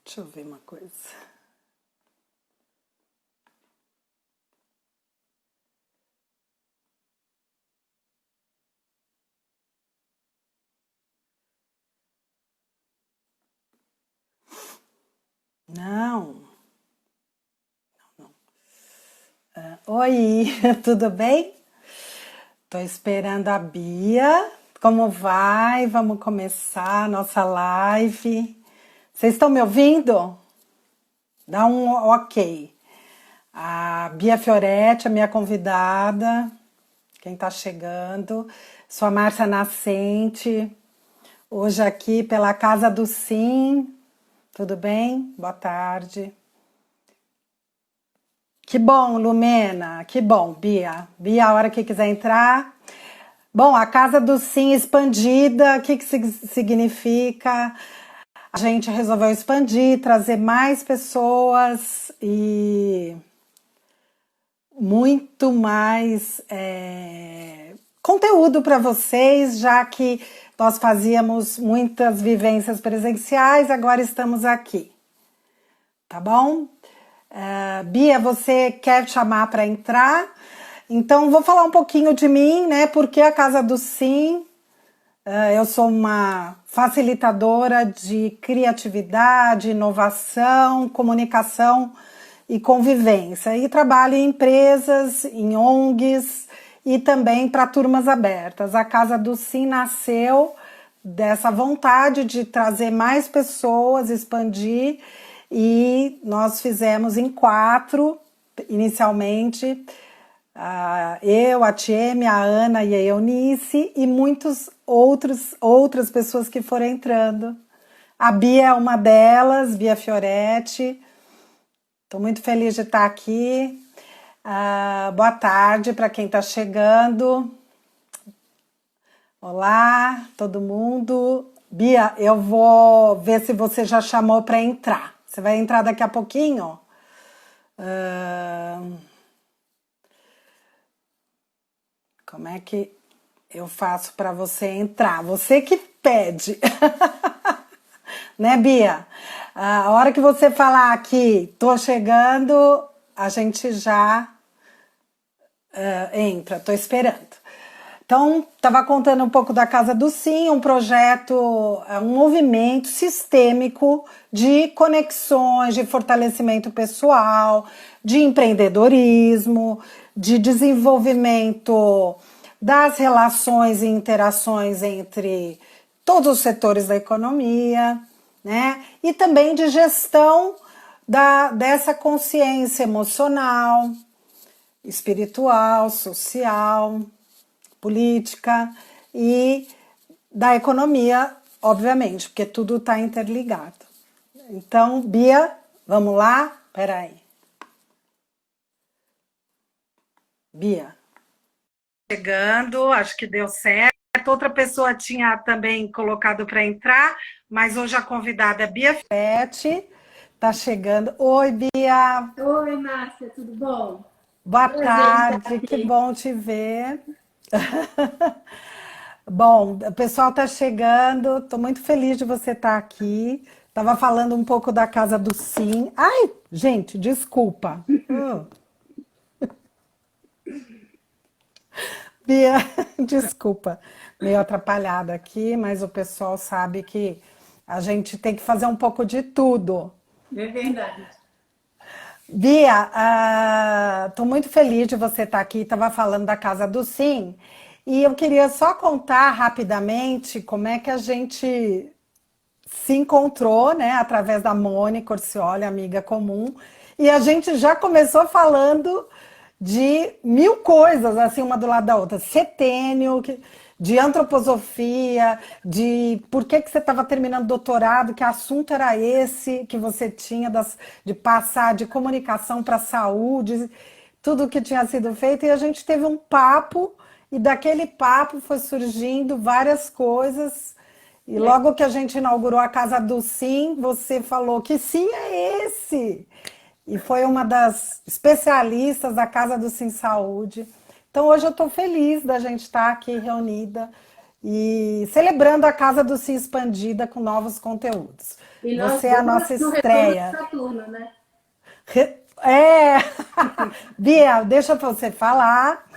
Deixa eu ver uma coisa. Não. Oi, tudo bem? Tô esperando a Bia. Como vai? Vamos começar a nossa live. Vocês estão me ouvindo? Dá um ok. A Bia Fioretti, a minha convidada, quem está chegando. Sou a Márcia Nascente, hoje aqui pela Casa do Sim. Tudo bem? Boa tarde. Que bom, Lumena. Que bom, Bia. Bia, a hora que quiser entrar. Bom, a Casa do Sim expandida, o que significa? A gente resolveu expandir, trazer mais pessoas e muito mais conteúdo para vocês, já que nós fazíamos muitas vivências presenciais, agora estamos aqui. Tá bom? Bia, você quer chamar para entrar? Então, vou falar um pouquinho de mim, né? Porque a Casa do Sim, eu sou uma facilitadora de criatividade, inovação, comunicação e convivência. E trabalho em empresas, em ONGs e também para turmas abertas. A Casa do Sim nasceu dessa vontade de trazer mais pessoas, expandir, e nós fizemos em 4, inicialmente, eu, a Tieme, a Ana e a Eunice, e outras pessoas que foram entrando. A Bia é uma delas, Bia Fioretti. Estou muito feliz de estar aqui. Boa tarde para quem está chegando. Olá, todo mundo. Bia, eu vou ver se você já chamou para entrar. Você vai entrar daqui a pouquinho? Como é que eu faço para você entrar? Você que pede. Né, Bia? A hora que você falar aqui, tô chegando, a gente já entra, tô esperando. Então, estava contando um pouco da Casa do Sim, um projeto, um movimento sistêmico de conexões, de fortalecimento pessoal, de empreendedorismo, de desenvolvimento das relações e interações entre todos os setores da economia, né? E também de gestão dessa consciência emocional, espiritual, social, política e da economia, obviamente, porque tudo está interligado. Então, Bia, vamos lá? Peraí. Bia. Chegando, acho que deu certo. Outra pessoa tinha também colocado para entrar, mas hoje a convidada é Bia Fete, está chegando. Oi, Bia. Oi, Márcia, tudo bom? Boa Prazer em estar tarde, que aqui. bom te ver. Bom, o pessoal está chegando, estou muito feliz de você estar aqui. Estava falando um pouco da Casa do Sim. Ai, gente, desculpa. Bia, desculpa, meio atrapalhada aqui, mas o pessoal sabe que a gente tem que fazer um pouco de tudo. É verdade. Bia, estou muito feliz de você estar aqui. Estava falando da Casa do Sim e eu queria só contar rapidamente como é que a gente se encontrou, né, através da Mônica Orcioli, amiga comum, e a gente já começou falando de mil coisas, assim, uma do lado da outra. Setênio, de antroposofia, de por que que você estava terminando doutorado, que assunto era esse que você tinha de passar de comunicação para saúde, tudo que tinha sido feito, e a gente teve um papo, e daquele papo foi surgindo várias coisas, e É, logo que a gente inaugurou a Casa do Sim, você falou que sim é esse. E foi uma das especialistas da Casa do Sim Saúde. Então hoje eu estou feliz da gente estar aqui reunida e celebrando a Casa do Si expandida com novos conteúdos. E nós Você é a nossa duas no retorno de estreia. Saturno, né? É, Bia, deixa você falar.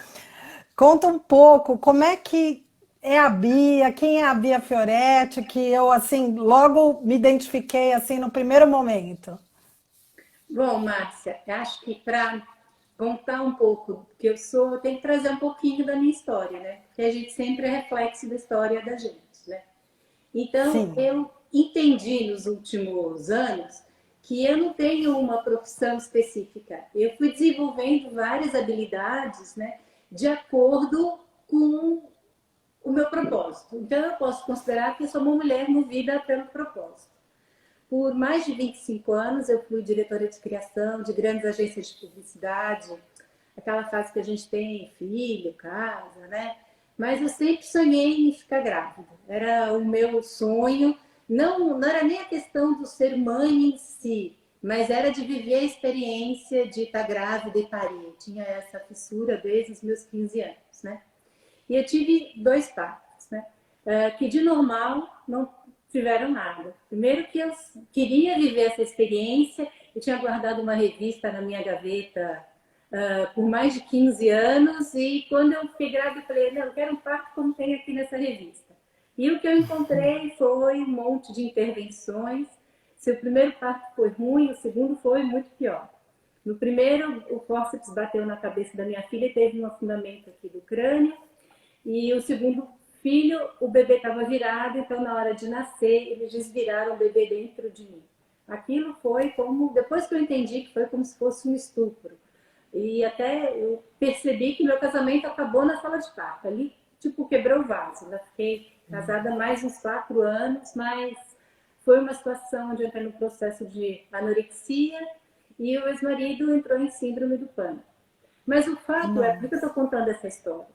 Conta um pouco como é que é a Bia, quem é a Bia Fioretti, que eu assim logo me identifiquei assim no primeiro momento. Bom, Márcia, eu acho que para contar um pouco do que eu sou, eu tenho que trazer um pouquinho da minha história, né? Porque a gente sempre é reflexo da história da gente, né? Então, Sim, eu entendi nos últimos anos que eu não tenho uma profissão específica. Eu fui desenvolvendo várias habilidades, né, de acordo com o meu propósito. Então, eu posso considerar que eu sou uma mulher movida pelo propósito. Por mais de 25 anos, eu fui diretora de criação de grandes agências de publicidade, aquela fase que a gente tem filho, casa, né? Mas eu sempre sonhei em ficar grávida. Era o meu sonho. Não era nem a questão do ser mãe em si, mas era de viver a experiência de estar grávida e parir. Eu tinha essa fissura desde os meus 15 anos, né? E eu tive dois partos, né? Que de normal não tiveram nada. Primeiro que eu queria viver essa experiência, eu tinha guardado uma revista na minha gaveta por mais de 15 anos e quando eu fiquei grávida eu falei, não, eu quero um parto como tem aqui nessa revista. E o que eu encontrei foi um monte de intervenções. Se o primeiro parto foi ruim, o segundo foi muito pior. No primeiro, o fórceps bateu na cabeça da minha filha e teve um afundamento aqui do crânio. E o segundo filho, o bebê estava virado, então na hora de nascer, eles desviraram o bebê dentro de mim. Aquilo foi como, depois que eu entendi que foi como se fosse um estupro. E até eu percebi que meu casamento acabou na sala de parto. Ali, tipo, quebrou o vaso. Eu fiquei casada mais uns 4 anos, mas foi uma situação onde eu entrei no processo de anorexia e o ex-marido entrou em síndrome do pânico. Mas o fato é, por que eu nossa. estou contando essa história?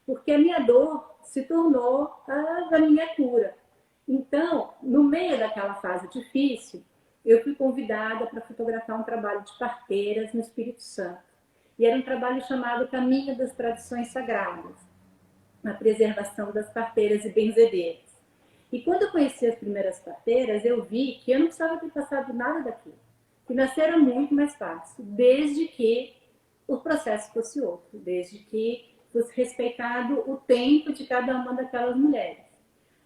Porque a minha dor se tornou a minha cura. Então, no meio daquela fase difícil, eu fui convidada para fotografar um trabalho de parteiras no Espírito Santo. E era um trabalho chamado Caminho das Tradições Sagradas, a preservação das parteiras e benzedeiras. E quando eu conheci as primeiras parteiras, eu vi que eu não precisava ter passado nada daquilo. Que nascer era muito mais fácil, desde que o processo fosse outro, desde que fosse respeitado o tempo de cada uma daquelas mulheres.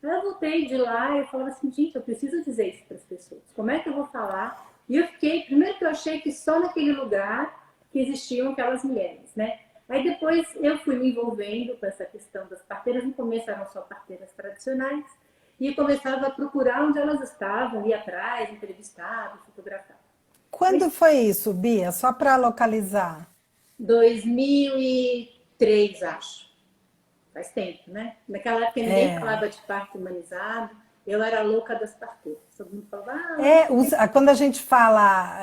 Aí eu voltei de lá e falava assim, gente, eu preciso dizer isso para as pessoas. Como é que eu vou falar? E eu fiquei, primeiro que eu achei que só naquele lugar que existiam aquelas mulheres, né? Aí depois eu fui me envolvendo com essa questão das parteiras, no começo eram só parteiras tradicionais, e eu começava a procurar onde elas estavam, ia atrás, entrevistava, fotografava. Quando foi isso, Bia? Só para localizar. 2003, acho. Faz tempo, né? Naquela época ninguém falava de parto humanizado. Eu era louca das parteiras. Todo mundo falava, Quando a gente fala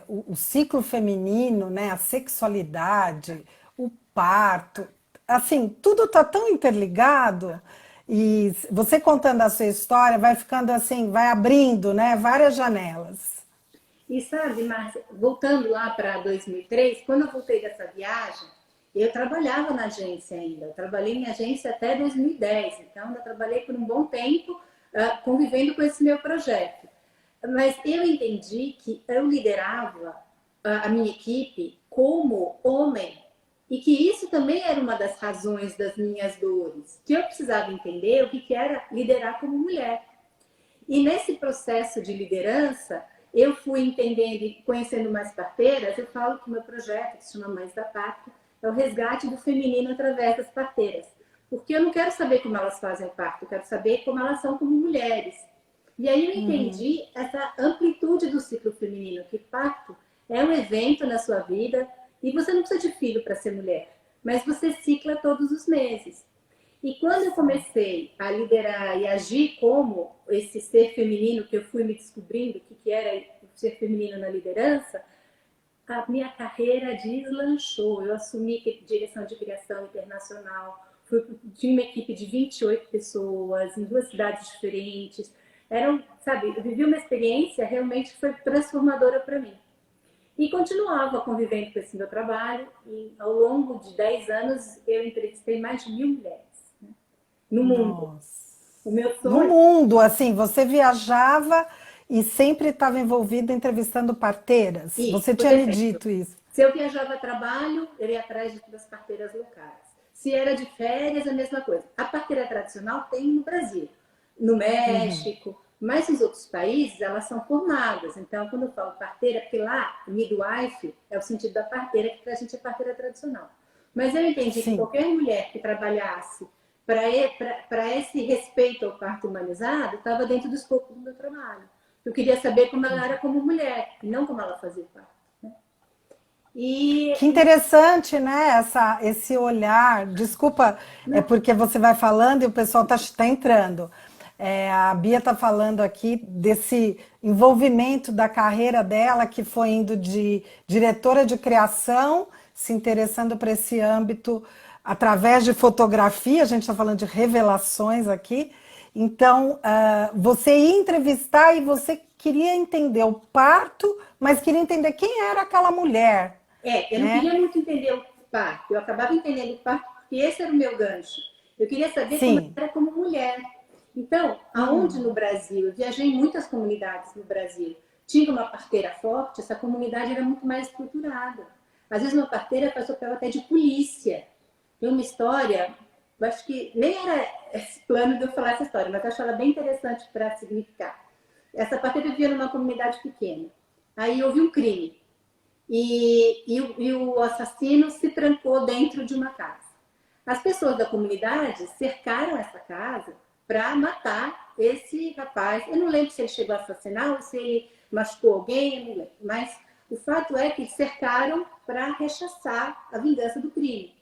o ciclo feminino, né, a sexualidade, o parto, assim, tudo está tão interligado e você contando a sua história vai ficando assim, vai abrindo, né, várias janelas. E sabe, Márcia, voltando lá para 2003, quando eu voltei dessa viagem, eu trabalhava na agência ainda. Eu trabalhei em agência até 2010, então eu trabalhei por um bom tempo convivendo com esse meu projeto. Mas eu entendi que eu liderava a minha equipe como homem e que isso também era uma das razões das minhas dores, que eu precisava entender o que era liderar como mulher. E nesse processo de liderança, eu fui entendendo e conhecendo mais parteiras. Eu falo que o meu projeto, que se chama Mães da Pátria, é o resgate do feminino através das parteiras. Porque eu não quero saber como elas fazem o parto, eu quero saber como elas são como mulheres. E aí eu entendi essa amplitude do ciclo feminino, que parto é um evento na sua vida e você não precisa de filho para ser mulher, mas você cicla todos os meses. E quando eu comecei a liderar e agir como esse ser feminino que eu fui me descobrindo, o que era o ser feminino na liderança, a minha carreira deslanchou. Eu assumi direção de criação internacional, tinha uma equipe de 28 pessoas, em 2 cidades diferentes. Sabe, eu vivi uma experiência realmente que foi transformadora para mim. E continuava convivendo com esse meu trabalho, e ao longo de 10 anos eu entrevistei mais de 1.000 mulheres. no mundo. Nossa. O meu No sonho. mundo, assim, você viajava e sempre estava envolvida entrevistando parteiras? Isso, Você por tinha me exemplo, dito isso. se eu viajava a trabalho, eu ia atrás das parteiras locais. Se era de férias, a mesma coisa. A parteira tradicional tem no Brasil, no Uhum. México, mas nos outros países elas são formadas. Então, quando eu falo parteira, porque lá, midwife é o sentido da parteira, que para a gente é parteira tradicional. Mas eu entendi que Sim. qualquer mulher que trabalhasse para esse respeito ao parto humanizado estava dentro do escopo do meu trabalho. Eu queria saber como ela era como mulher, e não como ela fazia o parto. Que E interessante, né? Esse olhar. Desculpa, é não, porque você vai falando e o pessoal está entrando. A Bia está falando aqui desse envolvimento da carreira dela, que foi indo de diretora de criação, se interessando para esse âmbito através de fotografia. A gente está falando de revelações aqui. Então, você ia entrevistar e você queria entender o parto, mas queria entender quem era aquela mulher, eu não né? queria muito entender o parto. Eu acabava entendendo o parto porque esse era o meu gancho. Eu queria saber como Sim. era como mulher. Então, aonde no Brasil, eu viajei em muitas comunidades no Brasil, tinha uma parteira forte, essa comunidade era muito mais estruturada. Às vezes uma parteira faz papel até de polícia. Tem uma história, eu acho que nem era esse plano de eu falar essa história, mas eu acho ela bem interessante para significar. Essa parteira vivia numa comunidade pequena. Aí houve um crime. E o assassino se trancou dentro de uma casa. As pessoas da comunidade cercaram essa casa para matar esse rapaz. Eu não lembro se ele chegou a assassinar ou se ele machucou alguém, eu não lembro. Mas o fato é que cercaram para rechaçar a vingança do crime.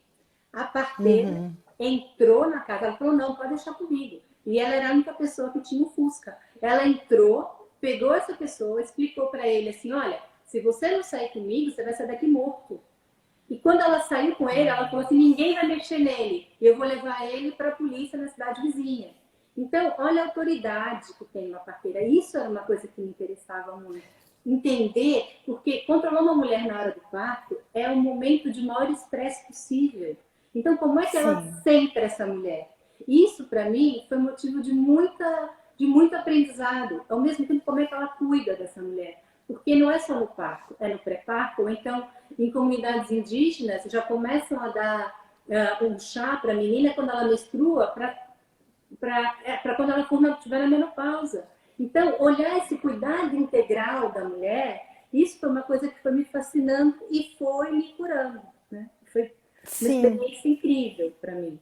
A parteira entrou na casa, ela falou, não, pode deixar comigo. E ela era a única pessoa que tinha o Fusca. Ela entrou, pegou essa pessoa, explicou para ele assim, olha, se você não sair comigo, você vai sair daqui morto. E quando ela saiu com ele, ela falou assim, ninguém vai mexer nele. Eu vou levar ele para a polícia na cidade vizinha. Então, olha a autoridade que tem uma parteira. Isso era uma coisa que me interessava muito. Entender, porque controlar uma mulher na hora do parto é o momento de maior estresse possível. Então, como é que ela Sim. sente essa mulher? Isso, para mim, foi motivo de muito aprendizado. Ao mesmo tempo, como é que ela cuida dessa mulher? Porque não é só no parto, é no pré-parto, ou então em comunidades indígenas já começam a dar um chá para a menina quando ela menstrua, para quando ela estiver na menopausa. Então, olhar esse cuidado integral da mulher, isso foi uma coisa que foi me fascinando e foi me curando. Né? Foi uma Sim. experiência incrível para mim.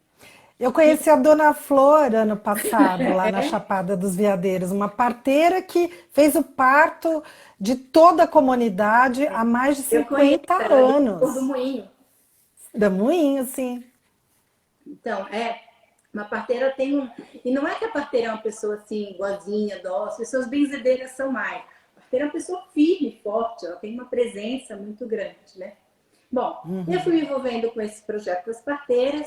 Eu E, conheci a Dona Flor ano passado, lá na é, Chapada dos Veadeiros, uma parteira que fez o parto de toda a comunidade há mais de eu conheço 50 ela do Cor do anos. Moinho. Da Moinho, sim. Então, uma parteira tem um. E não é que a parteira é uma pessoa assim, boazinha, dócil, seus benzedeiras são mais. A parteira é uma pessoa firme, forte, ela tem uma presença muito grande, né? Bom, eu fui me envolvendo com esse projeto das parteiras.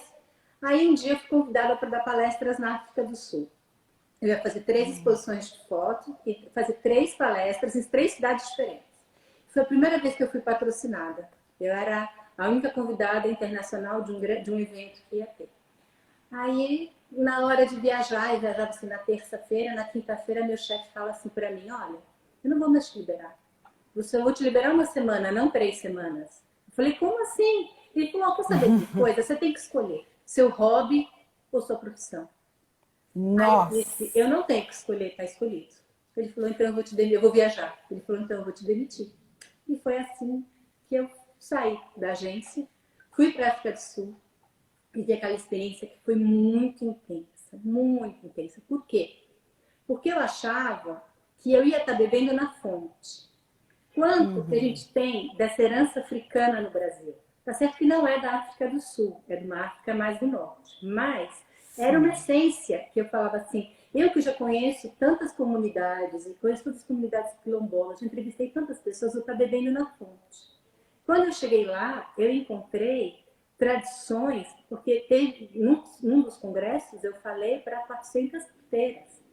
Aí um dia eu fui convidada para dar palestras na África do Sul. Eu ia fazer 3 exposições de foto e fazer 3 palestras em 3 cidades diferentes. Foi a primeira vez que eu fui patrocinada. Eu era a única convidada internacional de um evento que ia ter. Aí, na hora de viajar, eu viajava assim na terça-feira, na quinta-feira, meu chefe fala assim para mim: olha, eu não vou mais te liberar. Eu vou te liberar uma semana, não 3 semanas. Eu falei: como assim? Ele falou: quer saber de coisa? Você tem que escolher seu hobby ou sua profissão. Aí eu disse: Nossa. eu não tenho que escolher, está escolhido. Ele falou: então eu vou te demitir, eu vou viajar. Ele falou: então eu vou te demitir. E foi assim que eu saí da agência, fui para a África do Sul, vivi aquela experiência que foi muito intensa, muito intensa. Por quê? Porque eu achava que eu ia estar bebendo na fonte. Quanto que a gente tem dessa herança africana no Brasil? Tá certo que não é da África do Sul, é de uma África mais do norte, mas era uma Sim. essência que eu falava assim, eu que já conheço tantas comunidades, e conheço todas as comunidades quilombolas, já entrevistei tantas pessoas, eu estou bebendo na fonte. Quando eu cheguei lá, eu encontrei tradições, porque teve, num dos congressos eu falei para 400 parteiras.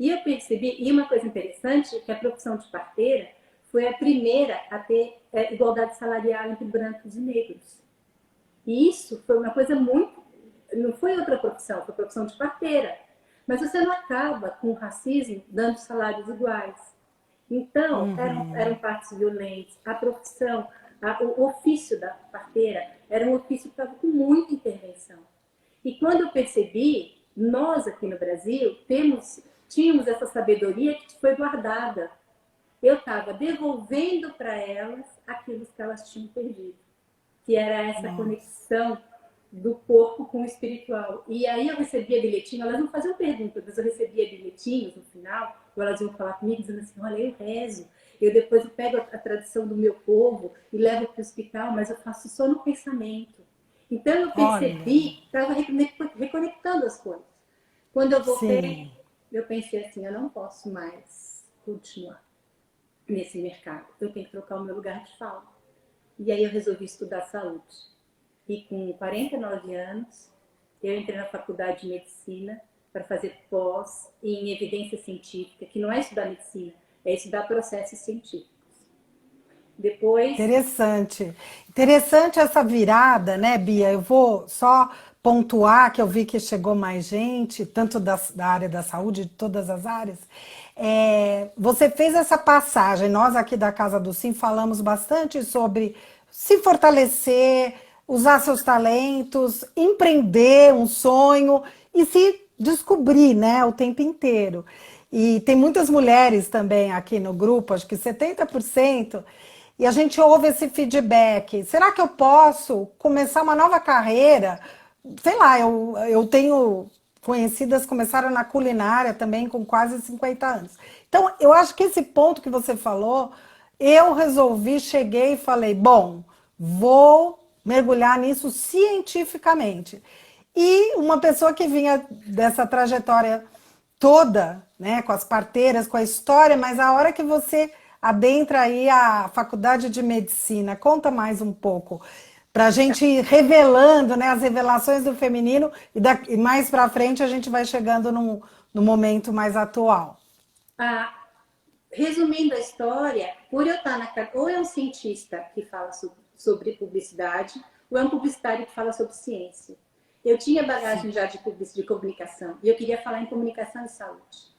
E eu percebi, e uma coisa interessante, que a profissão de parteira foi a primeira a ter igualdade salarial entre brancos e negros. E isso foi uma coisa muito não foi outra profissão, foi profissão de parteira. Mas você não acaba com o racismo dando salários iguais. Então, eram partes violentas. A profissão, o ofício da parteira era um ofício que estava com muita intervenção. E quando eu percebi, nós aqui no Brasil tínhamos essa sabedoria que foi guardada. Eu estava devolvendo para elas aquilo que elas tinham perdido, que era essa conexão do corpo com o espiritual. E aí eu recebia bilhetinho, elas não faziam perguntas, mas eu recebia bilhetinhos no final, ou elas iam falar comigo dizendo assim, olha, eu rezo, depois eu pego a tradição do meu povo e levo para o hospital, mas eu faço só no pensamento. Então eu percebi que estava reconectando as coisas. Quando eu voltei, eu pensei assim, eu não posso mais continuar nesse mercado, eu tenho que trocar o meu lugar de fala. E aí eu resolvi estudar saúde. E com 49 anos, eu entrei na faculdade de medicina para fazer pós em evidência científica, que não é estudar medicina, é estudar processos científicos. Depois... Interessante. Interessante essa virada, né, Bia? Eu vou só pontuar que eu vi que chegou mais gente, tanto da área da saúde, de todas as áreas. Você fez essa passagem, nós aqui da Casa do Sim falamos bastante sobre se fortalecer, usar seus talentos, empreender um sonho e se descobrir, né, o tempo inteiro. E tem muitas mulheres também aqui no grupo, acho que 70%, e a gente ouve esse feedback. Será que eu posso começar uma nova carreira? Sei lá, eu tenho conhecidas que começaram na culinária também com quase 50 anos. Então, eu acho que esse ponto que você falou, eu resolvi, cheguei e falei, bom, vou mergulhar nisso cientificamente. E uma pessoa que vinha dessa trajetória toda, né, com as parteiras, com a história, mas a hora que você adentra aí a faculdade de medicina, conta mais um pouco, para a gente ir revelando, né, as revelações do feminino e mais para frente a gente vai chegando no momento mais atual. Resumindo a história, por eu estar ou é um cientista que fala sobre publicidade, ou é um publicitário que fala sobre ciência. Eu tinha bagagem já de comunicação e eu queria falar em comunicação e saúde.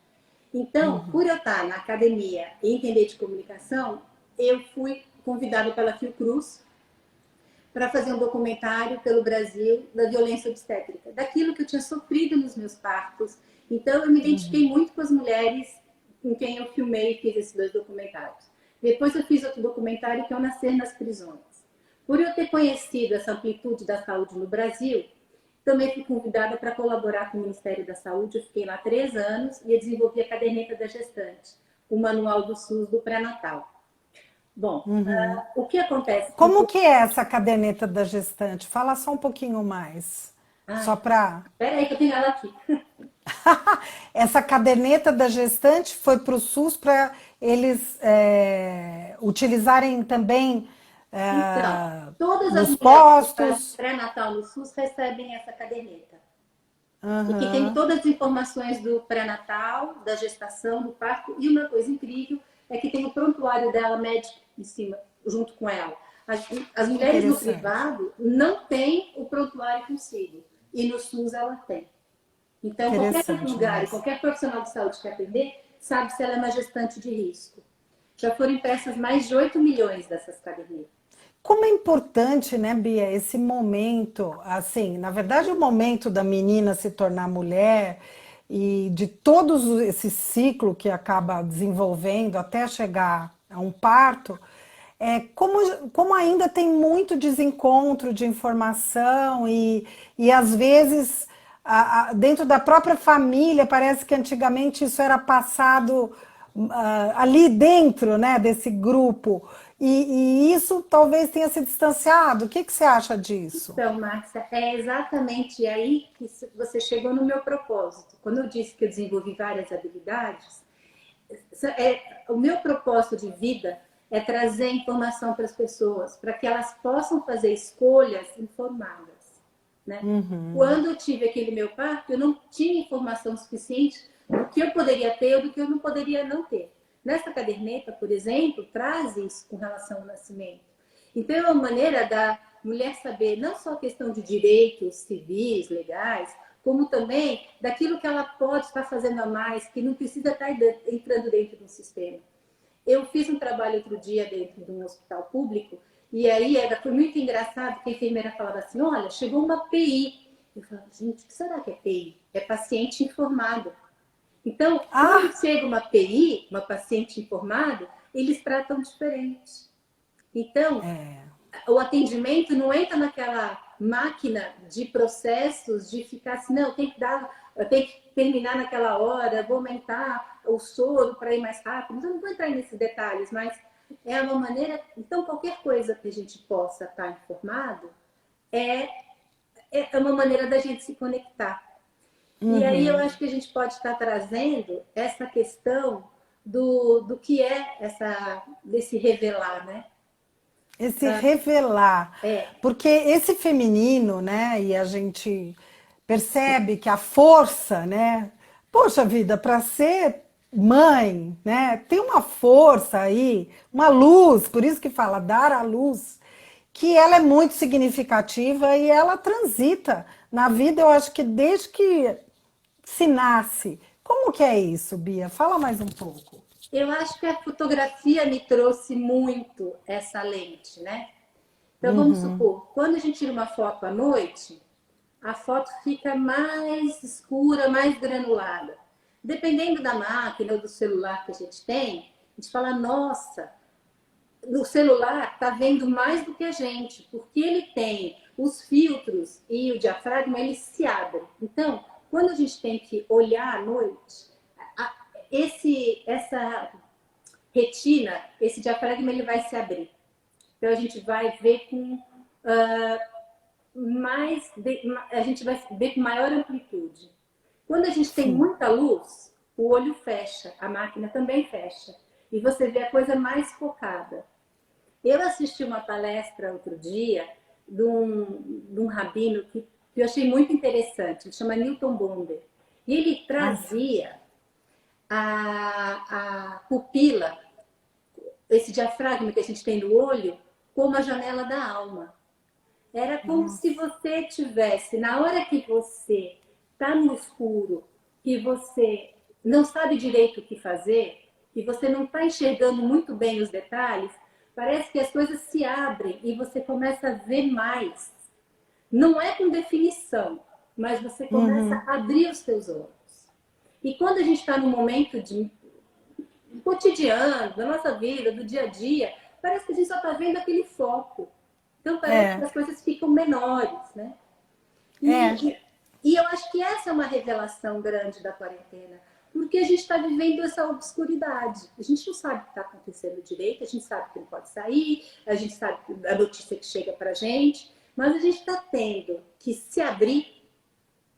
Então, por eu estar na academia e entender de comunicação, eu fui convidada pela Fiocruz para fazer um documentário pelo Brasil da violência obstétrica, daquilo que eu tinha sofrido nos meus partos. Então, eu me identifiquei muito com as mulheres com quem eu filmei e fiz esses 2 documentários. Depois eu fiz outro documentário que é o Nascer nas Prisões. Por eu ter conhecido essa amplitude da saúde no Brasil, também fui convidada para colaborar com o Ministério da Saúde. Eu fiquei lá 3 anos e desenvolvi a caderneta da gestante, o manual do SUS do pré-natal. Bom, o que acontece? Como que é essa caderneta da gestante? Fala só um pouquinho mais. Só para... Espera aí que eu tenho ela aqui. Essa caderneta da gestante foi para o SUS para eles utilizarem também Então, todas as nos mulheres que fazem postos. pré-natal no SUS recebem essa caderneta. E que tem todas as informações do pré-natal, da gestação, do parto. E uma coisa incrível é que tem o prontuário dela médico em cima, junto com ela. As mulheres no privado não têm o prontuário consigo. E no SUS ela tem. Então, qualquer lugar e qualquer profissional de saúde que atender sabe se ela é uma gestante de risco. Já foram impressas mais de 8 milhões dessas cadernetas. Como é importante, né, Bia, esse momento, assim, na verdade o momento da menina se tornar mulher e de todo esse ciclo que acaba desenvolvendo até chegar a um parto, como ainda tem muito desencontro de informação e às vezes dentro da própria família parece que antigamente isso era passado ali dentro, né, desse grupo. E isso talvez tenha se distanciado. O que você acha disso? Então, Márcia, é exatamente aí que você chegou no meu propósito. Quando eu disse que eu desenvolvi várias habilidades, o meu propósito de vida é trazer informação para as pessoas, para que elas possam fazer escolhas informadas. Né? Quando eu tive aquele meu parto, eu não tinha informação suficiente do que eu poderia ter ou do que eu não poderia não ter. Nessa caderneta, por exemplo, traz isso com relação ao nascimento. Então, é uma maneira mulher saber não só a questão de direitos civis, legais, como também daquilo que ela pode estar fazendo a mais, que não precisa estar entrando dentro de um sistema. Eu fiz um trabalho outro dia dentro de um hospital público, e aí foi muito engraçado que a enfermeira falava assim, olha, chegou uma PI. Eu falava, gente, o que será que é PI? É paciente informado. Então, quando chega uma PI, uma paciente informado, eles tratam diferente. Então, o atendimento não entra naquela máquina de processos de ficar assim, não, tem que terminar naquela hora, vou aumentar o soro para ir mais rápido. Então, não vou entrar nesses detalhes, mas é uma maneira... Então, qualquer coisa que a gente possa estar informado é uma maneira da gente se conectar. E aí eu acho que a gente pode estar trazendo essa questão do que é desse revelar, né? Esse revelar. Porque esse feminino, né? E a gente percebe que a força, né? Poxa vida, para ser mãe, né? Tem uma força aí, uma luz, por isso que fala dar à luz, que ela é muito significativa e ela transita na vida, eu acho que desde que se nasce. Como que é isso, Bia? Fala mais um pouco. Eu acho que a fotografia me trouxe muito essa lente, né? Então, vamos supor, quando a gente tira uma foto à noite, a foto fica mais escura, mais granulada. Dependendo da máquina ou do celular que a gente tem, a gente fala, nossa, no celular está vendo mais do que a gente, porque ele tem os filtros e o diafragma, ele se abre. Então, quando a gente tem que olhar à noite, essa retina, esse diafragma, ele vai se abrir. Então, a gente vai ver com a gente vai ver com maior amplitude. Quando a gente tem muita luz, o olho fecha, a máquina também fecha. E você vê a coisa mais focada. Eu assisti uma palestra outro dia de um rabino que eu achei muito interessante. Ele chama Newton Bonder. E ele trazia a pupila, esse diafragma que a gente tem no olho, como a janela da alma. Era como se você tivesse, na hora que você está no escuro, que você não sabe direito o que fazer, que você não está enxergando muito bem os detalhes, parece que as coisas se abrem e você começa a ver mais. Não é com definição, mas você começa a abrir os seus olhos. E quando a gente está num momento de cotidiano, da nossa vida, do dia a dia, parece que a gente só está vendo aquele foco. Então parece que as coisas ficam menores, né? E eu acho que essa é uma revelação grande da quarentena, porque a gente está vivendo essa obscuridade. A gente não sabe o que está acontecendo direito, a gente sabe que não pode sair, a gente sabe a notícia que chega para a gente, mas a gente está tendo que se abrir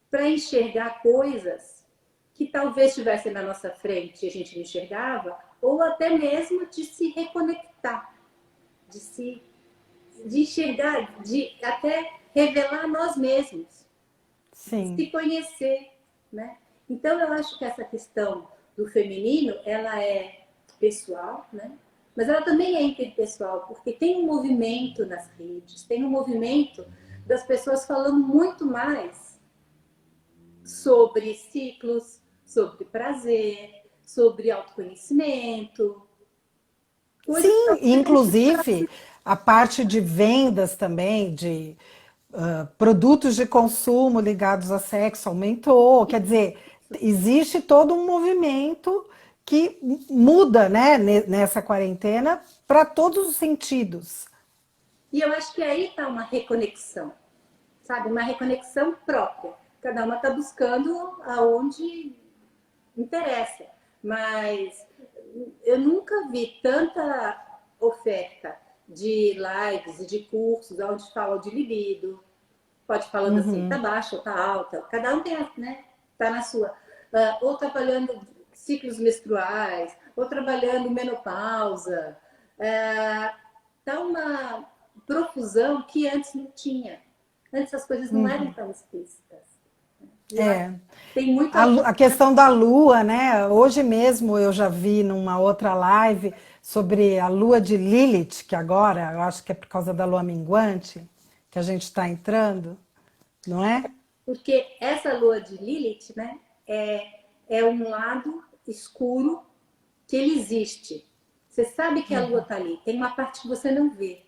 para enxergar coisas que talvez estivessem na nossa frente e a gente não enxergava, ou até mesmo de se reconectar, de enxergar, de até revelar nós mesmos, Sim. de se conhecer, né? Então, eu acho que essa questão do feminino, ela é pessoal, né? Mas ela também é interpessoal, porque tem um movimento nas redes, tem um movimento das pessoas falando muito mais sobre ciclos, sobre prazer, sobre autoconhecimento. Sim, inclusive a parte de vendas também, de produtos de consumo ligados a sexo aumentou. Quer dizer, existe todo um movimento que muda, né, nessa quarentena para todos os sentidos. E eu acho que aí está uma reconexão, sabe? Uma reconexão própria. Cada uma está buscando aonde interessa. Mas eu nunca vi tanta oferta de lives e de cursos onde falam de libido. Pode falando assim, tá baixa ou tá alta. Cada um tem, né? Tá na sua. Ou trabalhando ciclos menstruais, ou trabalhando menopausa. Tá uma profusão que antes não tinha. Antes as coisas não eram tão explícitas. Tem muito a questão da lua, né? Hoje mesmo eu já vi numa outra live sobre a lua de Lilith, que agora, eu acho que é por causa da lua minguante, que a gente está entrando, não é? Porque essa lua de Lilith, né, é um lado escuro que ele existe. Você sabe que a lua está ali, tem uma parte que você não vê.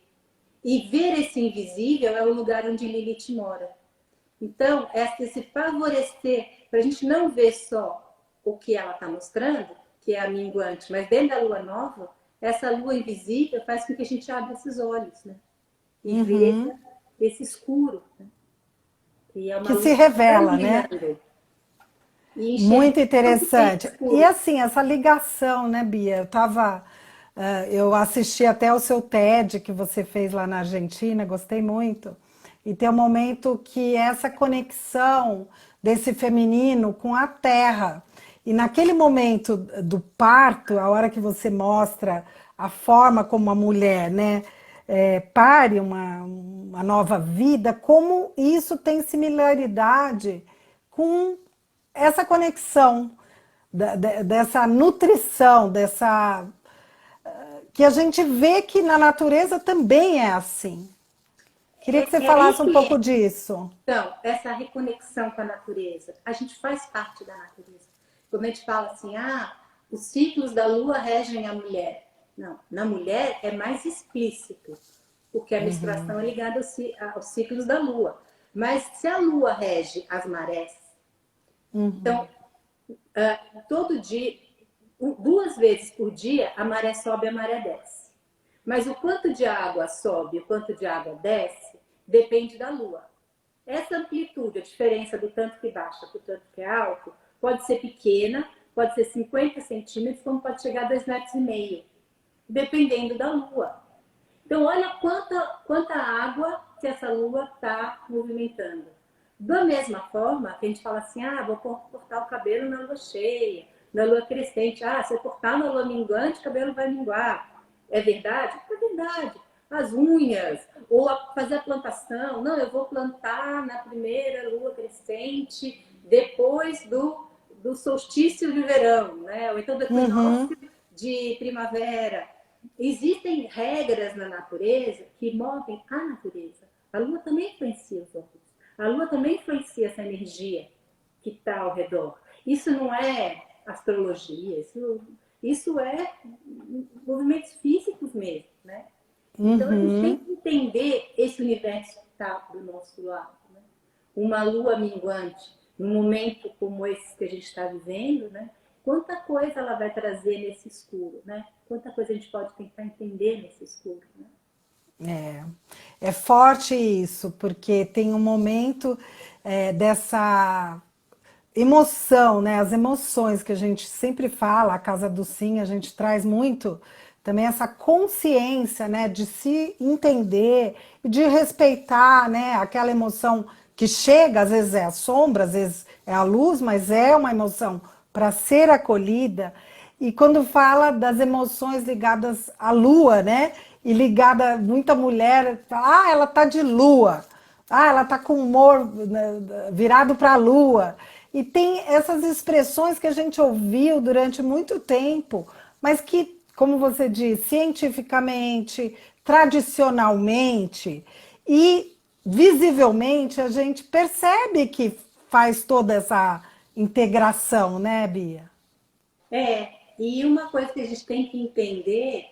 E ver esse invisível é o lugar onde Lilith mora. Então, esse favorecer, para a gente não ver só o que ela está mostrando, que é a minguante, mas dentro da lua nova, essa lua invisível faz com que a gente abra esses olhos, né? E veja esse escuro, né? E é uma Que luz se que está revela, né? brilhando. E Muito enxerga tudo que é interessante. E escuro. assim, essa ligação, né, Bia? Eu assisti até o seu TED que você fez lá na Argentina, gostei muito. E tem um momento que essa conexão desse feminino com a terra. E naquele momento do parto, a hora que você mostra a forma como a mulher, né, pare uma nova vida, como isso tem similaridade com essa conexão, dessa nutrição, que a gente vê que na natureza também é assim. Queria que você É aí falasse um que pouco é. disso. Então, essa reconexão com a natureza. A gente faz parte da natureza. Quando a gente fala assim, os ciclos da lua regem a mulher. Não, na mulher é mais explícito, porque a menstruação é ligada aos ciclos da lua. Mas se a lua rege as marés, então, todo dia, 2 vezes por dia, a maré sobe e a maré desce. Mas o quanto de água sobe e o quanto de água desce depende da lua. Essa amplitude, a diferença do tanto que baixa para o tanto que é alto, pode ser pequena, pode ser 50 centímetros, como pode chegar a 2,5 metros, dependendo da lua. Então, olha quanta água que essa lua está movimentando. Da mesma forma que a gente fala assim, vou cortar o cabelo na lua cheia, na lua crescente. Se eu cortar na lua minguante, o cabelo vai minguar. É verdade? É verdade. As unhas, ou fazer a plantação. Não, eu vou plantar na primeira lua crescente, depois do solstício de verão, né? Ou então do equinócio de primavera. Existem regras na natureza que movem a natureza. A lua também influencia os outros. A lua também influencia essa energia que está ao redor. Isso não é astrologia, isso é movimentos físicos mesmo, né? Então a gente tem que entender esse universo que está do nosso lado. Né? Uma lua minguante, num momento como esse que a gente está vivendo, né? Quanta coisa ela vai trazer nesse escuro, né? Quanta coisa a gente pode tentar entender nesse escuro, né? É forte isso, porque tem um momento dessa emoção, né? As emoções que a gente sempre fala, a Casa do Sim, a gente traz muito também essa consciência, né? De se entender e de respeitar, né? Aquela emoção que chega, às vezes é a sombra, às vezes é a luz, mas é uma emoção para ser acolhida. E quando fala das emoções ligadas à lua, né? E ligada, muita mulher fala, ela tá de lua, ela tá com humor, né, virado para a lua. E tem essas expressões que a gente ouviu durante muito tempo, mas que, como você diz, cientificamente, tradicionalmente e visivelmente a gente percebe que faz toda essa integração, né, Bia? E uma coisa que a gente tem que entender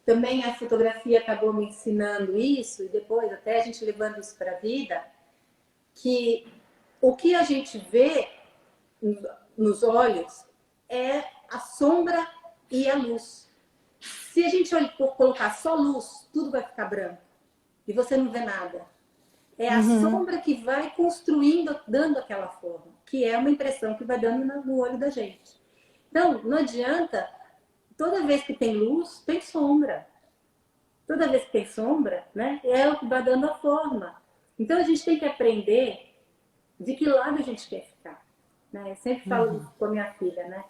também a fotografia acabou me ensinando isso, e depois até a gente levando isso para a vida, que o que a gente vê nos olhos é a sombra e a luz. Se a gente colocar só luz, tudo vai ficar branco e você não vê nada. É a sombra que vai construindo, dando aquela forma, que é uma impressão que vai dando no olho da gente. Então, não adianta, toda vez que tem luz, tem sombra. Toda vez que tem sombra, né, é o que vai dando a forma. Então, a gente tem que aprender de que lado a gente quer ficar. Né? Eu sempre falo isso com a minha filha, né?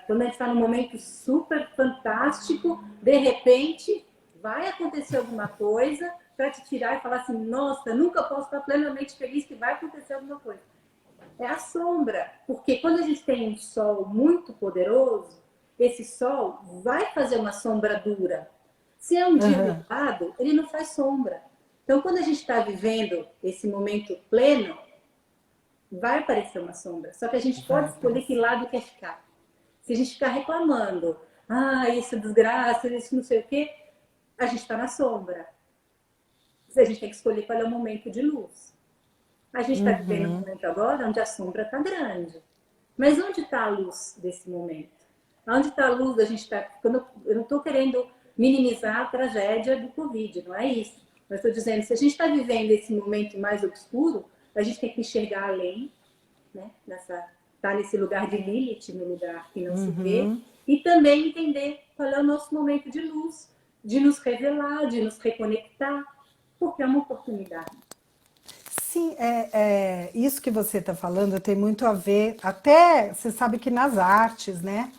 Quando a gente está num momento super fantástico, de repente vai acontecer alguma coisa para te tirar e falar assim, nossa, nunca posso estar plenamente feliz que vai acontecer alguma coisa. É a sombra, porque quando a gente tem um sol muito poderoso, esse sol vai fazer uma sombra dura. Se é um dia nublado, ele não faz sombra. Então, quando a gente está vivendo esse momento pleno, vai aparecer uma sombra. Só que a gente Vai pode escolher que aparecer. lado quer ficar. Se a gente ficar reclamando, isso é desgraça, isso não sei o quê, a gente está na sombra. A gente tem que escolher qual é o momento de luz. A gente está vivendo um momento agora onde a sombra está grande. Mas onde está a luz desse momento? Onde está a luz da gente estar... Eu não estou querendo minimizar a tragédia do Covid, não é isso. Mas estou dizendo, se a gente está vivendo esse momento mais obscuro, a gente tem que enxergar além, né? Tá nesse lugar de Lilith, no lugar que não se vê, e também entender qual é o nosso momento de luz, de nos revelar, de nos reconectar, porque é uma oportunidade. Sim, isso que você está falando tem muito a ver, até você sabe que nas artes, né?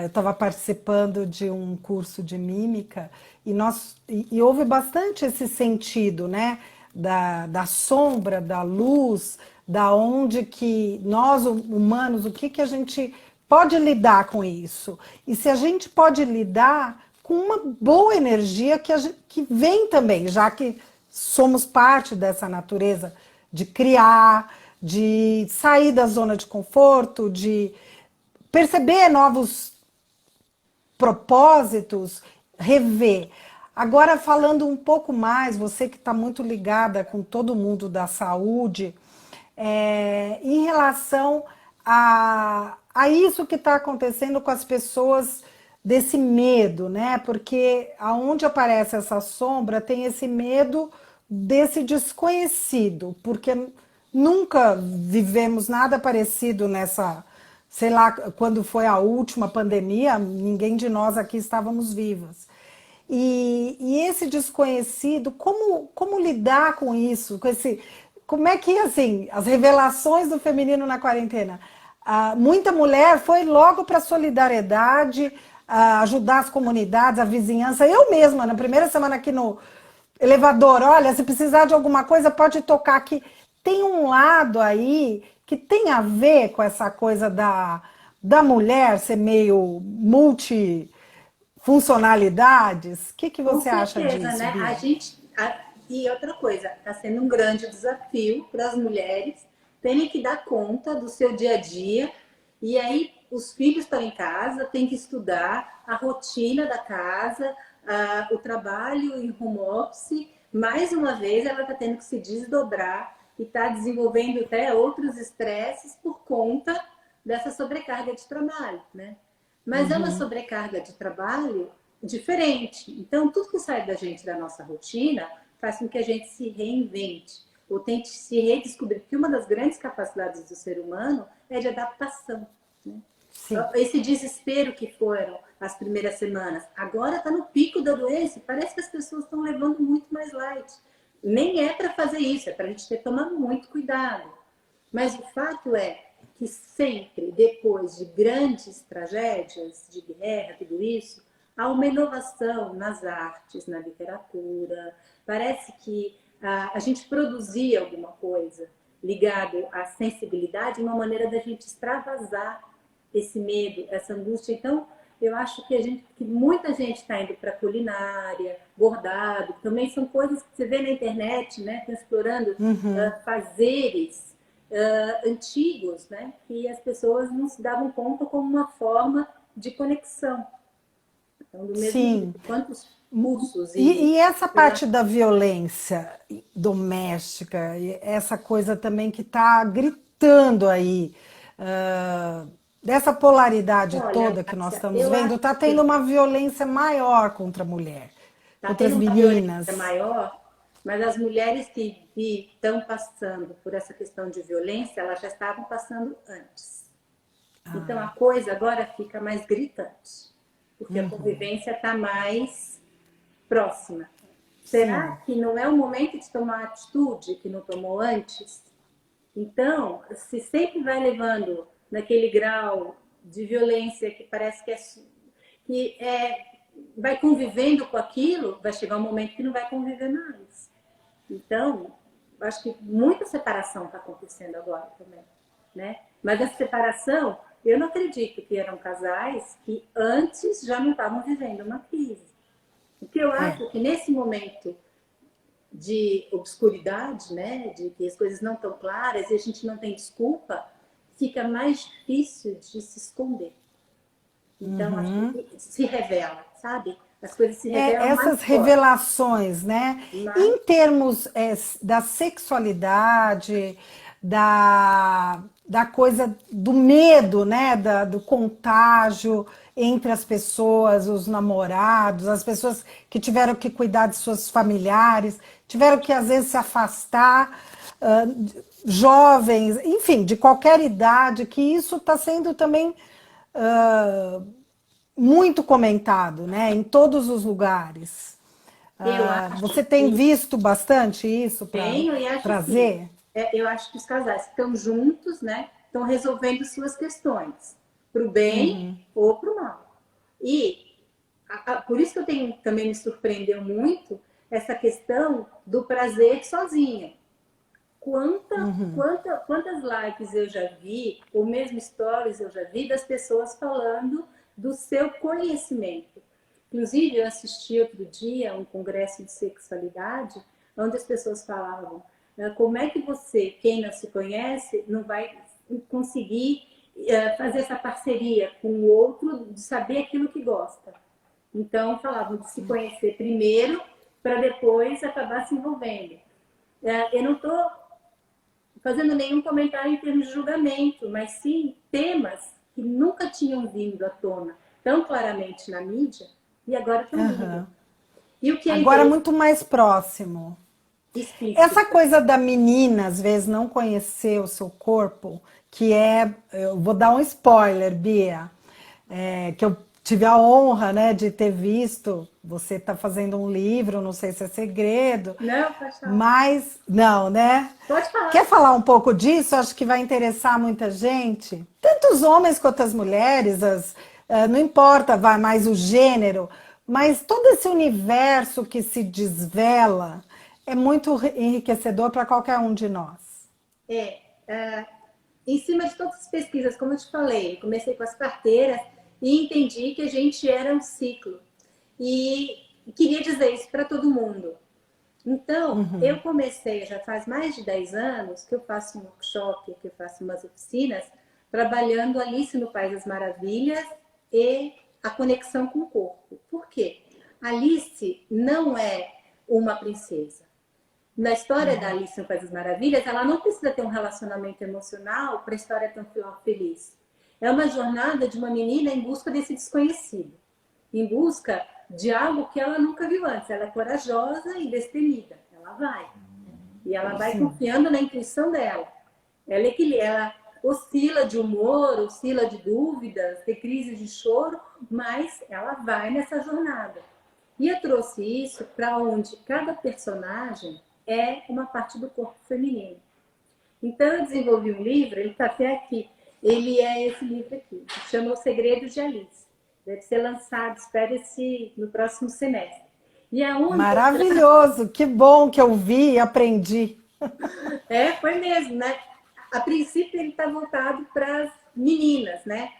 Eu estava participando de um curso de mímica e houve bastante esse sentido, né? Da sombra, da luz, da onde que nós humanos, o que que a gente pode lidar com isso? E se a gente pode lidar com uma boa energia que vem também, já que somos parte dessa natureza de criar, de sair da zona de conforto, de perceber novos propósitos, rever. Agora, falando um pouco mais, você que está muito ligada com todo mundo da saúde, em relação a isso que está acontecendo com as pessoas desse medo, né? Porque aonde aparece essa sombra tem esse medo desse desconhecido, porque nunca vivemos nada parecido nessa, sei lá, quando foi a última pandemia, ninguém de nós aqui estávamos vivos. E esse desconhecido, como lidar com isso? Com esse, como é que, assim, as revelações do feminino na quarentena? Muita mulher foi logo para a solidariedade, ajudar as comunidades, a vizinhança. Eu mesma, na primeira semana aqui no elevador, olha, se precisar de alguma coisa, pode tocar aqui. Tem um lado aí que tem a ver com essa coisa da mulher ser meio multifuncionalidades. O que Com você acha certeza, disso, né? Bia? E outra coisa, está sendo um grande desafio para as mulheres terem que dar conta do seu dia a dia. E aí, os filhos estão em casa, tem que estudar, a rotina da casa, o trabalho em home office. Mais uma vez, ela está tendo que se desdobrar e está desenvolvendo até outros estresses por conta dessa sobrecarga de trabalho, né? Mas é uma sobrecarga de trabalho diferente. Então, tudo que sai da gente, da nossa rotina, faz com que a gente se reinvente ou tente se redescobrir. Porque uma das grandes capacidades do ser humano é de adaptação, né? Sim. Esse desespero que foram as primeiras semanas, agora está no pico da doença. Parece que as pessoas estão levando muito mais light. Nem é para fazer isso, é para a gente ter tomado muito cuidado. Mas o fato é que sempre, depois de grandes tragédias, de guerra, tudo isso, há uma inovação nas artes, na literatura. Parece que a gente produzia alguma coisa ligado à sensibilidade, uma maneira da gente extravasar esse medo, essa angústia. Então, eu acho que muita gente está indo para culinária, bordado, também são coisas que você vê na internet, né? Estão explorando fazeres antigos, né? Que as pessoas não se davam conta como uma forma de conexão. Então, do mesmo Sim. jeito, quantos cursos E essa parte da violência doméstica, essa coisa também que está gritando aí, dessa polaridade olha, toda que nós Márcia, estamos eu vendo, acho está tendo que uma violência maior contra a mulher, está contra as tendo uma violência meninas. maior, mas as mulheres que estão passando por essa questão de violência, elas já estavam passando antes. Então a coisa agora fica mais gritante, porque a convivência está mais próxima. Será Sim. que não é o momento de tomar atitude que não tomou antes? Então, se sempre vai levando naquele grau de violência que parece vai convivendo com aquilo, vai chegar um momento que não vai conviver mais. Então, acho que muita separação está acontecendo agora também, né? Mas essa separação, eu não acredito que eram casais que antes já não estavam vivendo uma crise. O que eu acho é que nesse momento de obscuridade, né, de que as coisas não estão claras e a gente não tem desculpa, fica mais difícil de se esconder. Então, acho Uhum. que se revela, sabe? As coisas se revelam mais Essas forte. revelações, né? Mas, Em termos da sexualidade, da coisa do medo, né? Do contágio entre as pessoas, os namorados, as pessoas que tiveram que cuidar de seus familiares, tiveram que às vezes se afastar, ah, jovens, enfim, de qualquer idade, que isso está sendo também muito comentado, né, em todos os lugares. eu acho Você tem que visto bastante isso para tenho e acho assim, trazer? eu acho que os casais que estão juntos, né, estão resolvendo suas questões, para o bem ou para o mal. E por isso que eu tenho, também me surpreendeu muito essa questão do prazer sozinha. Quantas likes eu já vi, ou mesmo stories eu já vi, das pessoas falando do seu conhecimento. Inclusive, eu assisti outro dia um congresso de sexualidade, onde as pessoas falavam, né, como é que você, quem não se conhece, não vai conseguir fazer essa parceria com o outro, de saber aquilo que gosta. Então, falavam de se conhecer primeiro, para depois acabar se envolvendo. Eu não estou fazendo nenhum comentário em termos de julgamento, mas sim temas que nunca tinham vindo à tona tão claramente na mídia e agora estão vindo. Uhum. E o que é Agora interessante, muito mais próximo. Essa explícito. coisa da menina, às vezes, não conhecer o seu corpo, que é, eu vou dar um spoiler, Bia, que eu tive a honra, né, de ter visto. Você está fazendo um livro, não sei se é segredo, Não, pode falar. mas não, né? Pode falar. Quer falar um pouco disso? Acho que vai interessar muita gente. Tanto os homens quanto as mulheres, não importa, vai mais o gênero, mas todo esse universo que se desvela é muito enriquecedor para qualquer um de nós. É, é, em cima de todas as pesquisas, como eu te falei, comecei com as carteiras e entendi que a gente era um ciclo. E queria dizer isso para todo mundo. Então, eu comecei, já faz mais de 10 anos, que eu faço um workshop, que eu faço umas oficinas, trabalhando Alice no País das Maravilhas e a conexão com o corpo. Por quê? Alice não é uma princesa. Na história da Alice no País das Maravilhas, ela não precisa ter um relacionamento emocional para a história ter um final feliz. É uma jornada de uma menina em busca desse desconhecido, em busca de algo que ela nunca viu antes. Ela é corajosa e destemida. Ela vai. E ela vai Sim. confiando na intuição dela. Ela oscila de humor, oscila de dúvidas, tem crise de choro, mas ela vai nessa jornada. E eu trouxe isso para onde cada personagem é uma parte do corpo feminino. Então eu desenvolvi um livro, ele está até aqui. Ele é esse livro aqui, que chama Os Segredos de Alice. Deve ser lançado, espere-se, no próximo semestre. E aonde eu Maravilhoso, que bom que eu vi e aprendi. foi mesmo, né? A princípio ele está voltado para as meninas, né?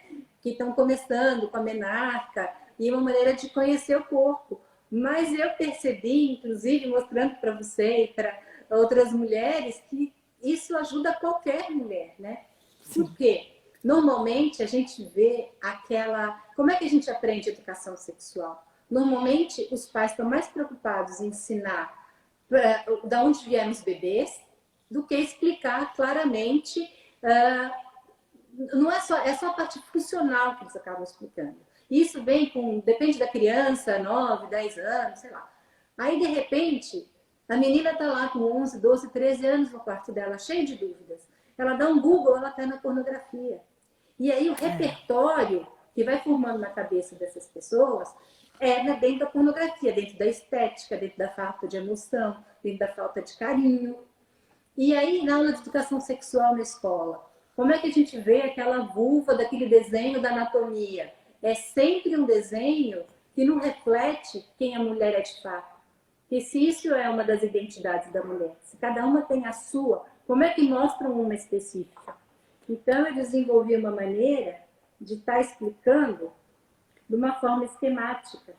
Que estão começando com a menarca e uma maneira de conhecer o corpo. Mas eu percebi, inclusive mostrando para você e para outras mulheres, que isso ajuda qualquer mulher, né? Por quê? Normalmente a gente vê aquela. Como é que a gente aprende educação sexual? Normalmente os pais estão mais preocupados em ensinar da onde vieram os bebês do que explicar claramente. Não é só a parte funcional que eles acabam explicando. Isso vem com, depende da criança, 9, 10 anos, sei lá. Aí, de repente, a menina está lá com 11, 12, 13 anos no quarto dela, cheia de dúvidas. Ela dá um Google, ela está na pornografia. E aí o repertório que vai formando na cabeça dessas pessoas dentro da pornografia, dentro da estética, dentro da falta de emoção, dentro da falta de carinho. E aí, na aula de educação sexual na escola, como é que a gente vê aquela vulva daquele desenho da anatomia? É sempre um desenho que não reflete quem a mulher é de fato. E se isso é uma das identidades da mulher, se cada uma tem a sua, como é que mostram uma específica? Então, eu desenvolvi uma maneira de estar explicando de uma forma esquemática,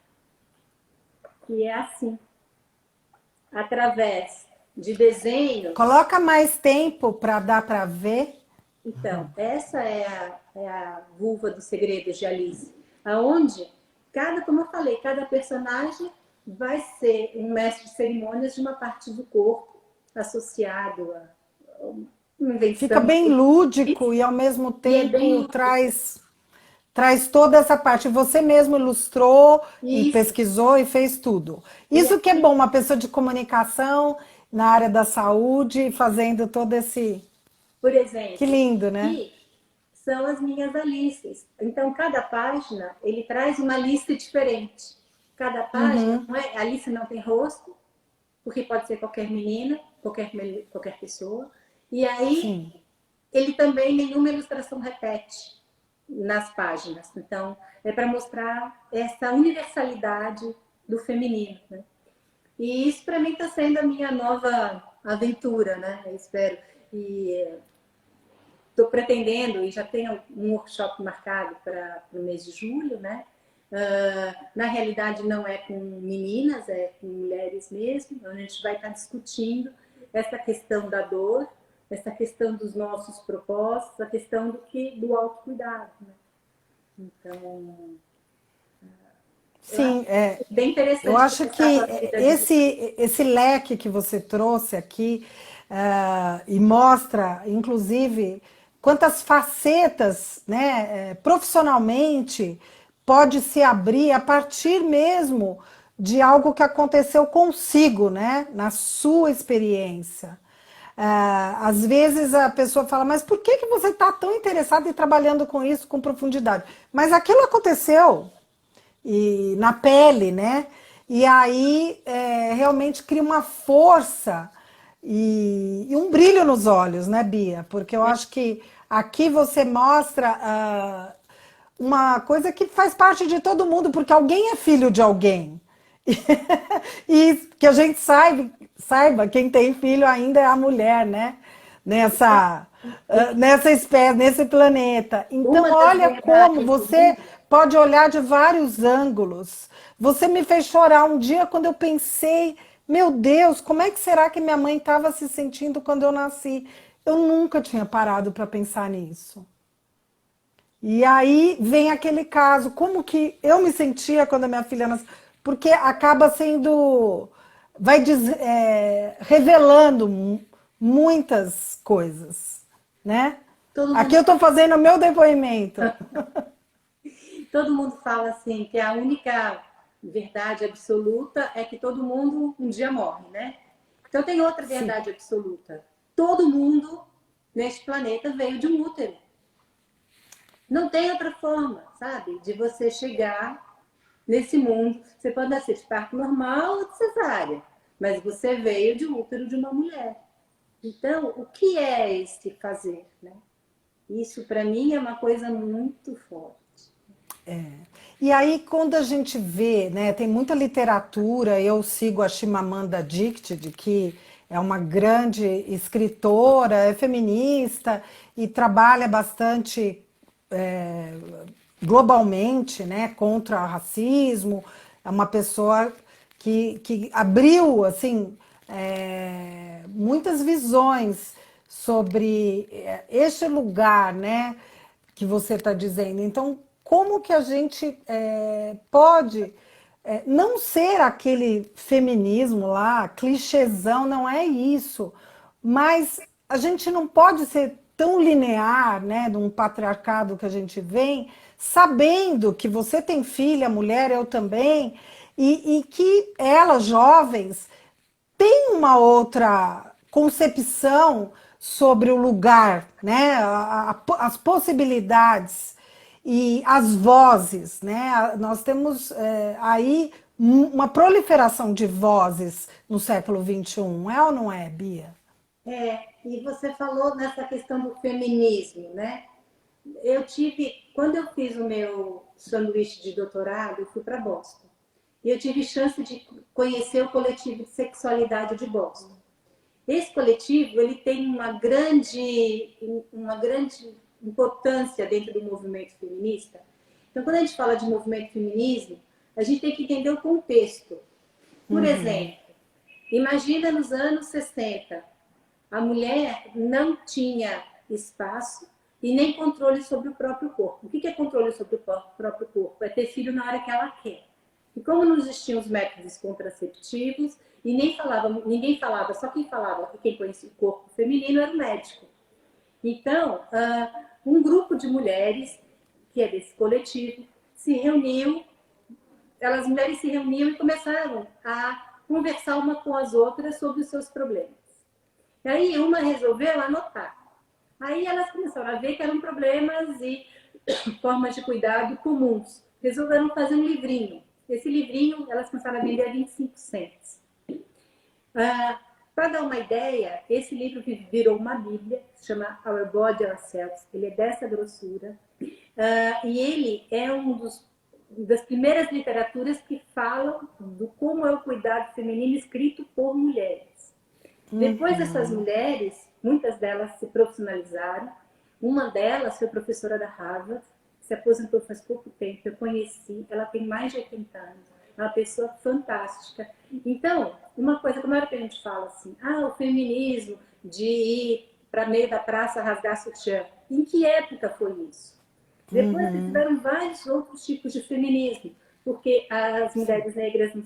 que é assim. através de desenhos. Coloca mais tempo para dar para ver. Então, essa é a vulva dos segredos de Alice, aonde como eu falei, cada personagem vai ser um mestre de cerimônias de uma parte do corpo associado a uma Fica invenção. bem lúdico e ao mesmo E é bem tempo lúdico. traz toda essa parte. Você mesmo ilustrou e Isso. pesquisou e fez tudo. E Isso que é bom, uma pessoa de comunicação na área da saúde, fazendo todo esse. por Que exemplo, lindo, né? aqui são as minhas Alices. Então, cada página, ele traz uma lista diferente. Cada página, Uhum, não é, a Alice não tem rosto, porque pode ser qualquer menina, qualquer pessoa. E aí, sim. ele também, nenhuma ilustração repete nas páginas. Então, é para mostrar essa universalidade do feminino, né? E isso para mim está sendo a minha nova aventura, né? Eu espero. E estou pretendendo, e já tenho um workshop marcado para o mês de julho, né? Na realidade, não é com meninas, é com mulheres mesmo, onde a gente vai estar discutindo essa questão da dor, essa questão dos nossos propósitos, a questão do autocuidado, né? Então, eu acho Sim, é. bem Eu interessante acho começar com que a vida de... esse leque que você trouxe aqui e mostra, inclusive, quantas facetas, né, profissionalmente pode se abrir a partir mesmo de algo que aconteceu consigo, né, na sua experiência. Às vezes a pessoa fala, mas por que que você está tão interessado em trabalhando com isso com profundidade? Mas aquilo aconteceu e na pele, né? E aí realmente cria uma força e um brilho nos olhos, né, Bia? Porque eu acho que aqui você mostra uma coisa que faz parte de todo mundo, porque alguém é filho de alguém. E que a gente saiba, quem tem filho ainda é a mulher, né? Nessa espécie, nesse planeta. Então, Uma das olha como verdades do você mundo, pode olhar de vários ângulos. Você me fez chorar um dia quando eu pensei, meu Deus, como é que será que minha mãe estava se sentindo quando eu nasci? Eu nunca tinha parado para pensar nisso. E aí vem aquele caso, como que eu me sentia quando a minha filha nasceu, porque acaba sendo, revelando muitas coisas, né? todo Aqui mundo eu estou fazendo o meu depoimento. todo mundo fala assim que a única verdade absoluta é que todo mundo um dia morre, né? Então tem outra Sim. verdade absoluta. Todo mundo neste planeta veio de um útero. Não tem outra forma, sabe, de você chegar nesse mundo. Você pode nascer de parto normal ou de cesárea, mas você veio de um útero de uma mulher. Então, o que é esse fazer, né? Isso para mim é uma coisa muito forte. E aí, quando a gente vê, né, tem muita literatura, eu sigo a Chimamanda Adichie, que é uma grande escritora, é feminista e trabalha bastante é, globalmente, né, contra o racismo. É uma pessoa que abriu, assim, muitas visões sobre este lugar, né, que você está dizendo. Então, como que a gente pode não ser aquele feminismo lá, clichêzão, não é isso, mas a gente não pode ser tão linear, né, de um patriarcado que a gente vem, sabendo que você tem filha, mulher, eu também, e que elas, jovens, tem uma outra concepção sobre o lugar, né? As possibilidades e as vozes, né? Nós temos aí uma proliferação de vozes no século XXI, é ou não é, Bia? E você falou nessa questão do feminismo, né? Quando eu fiz o meu sanduíche de doutorado, eu fui para Boston. E eu tive chance de conhecer o coletivo de sexualidade de Boston. Esse coletivo, ele tem uma grande importância dentro do movimento feminista. Então, quando a gente fala de movimento feminismo, a gente tem que entender o contexto. Por exemplo, Imagina nos anos 60, a mulher não tinha espaço e nem controle sobre o próprio corpo. O que é controle sobre o próprio corpo? É ter filho na hora que ela quer. E como não existiam os métodos contraceptivos, e nem falava, ninguém falava, só quem falava e quem conhecia o corpo feminino era o médico. Então, um grupo de mulheres, que é desse coletivo, se reuniu, as mulheres se reuniam e começaram a conversar uma com as outras sobre os seus problemas. E aí uma resolveu anotar. Aí elas começaram a ver que eram problemas e formas de cuidado comuns. Resolveram fazer um livrinho. Esse livrinho elas começaram a vender a 25 cents. Para dar uma ideia, esse livro virou uma bíblia, se chama Our Body Ourselves. Ele é dessa grossura. E ele é das primeiras literaturas que falam do como é o cuidado feminino escrito por mulheres. Depois dessas mulheres, muitas delas se profissionalizaram. Uma delas foi professora da Harvard, se aposentou faz pouco tempo, eu conheci, ela tem mais de 80 anos, é uma pessoa fantástica. Então, uma coisa, como era que a gente fala assim, o feminismo de ir para meio da praça rasgar sutiã. Em que época foi isso? Depois tiveram vários outros tipos de feminismo, porque as mulheres negras não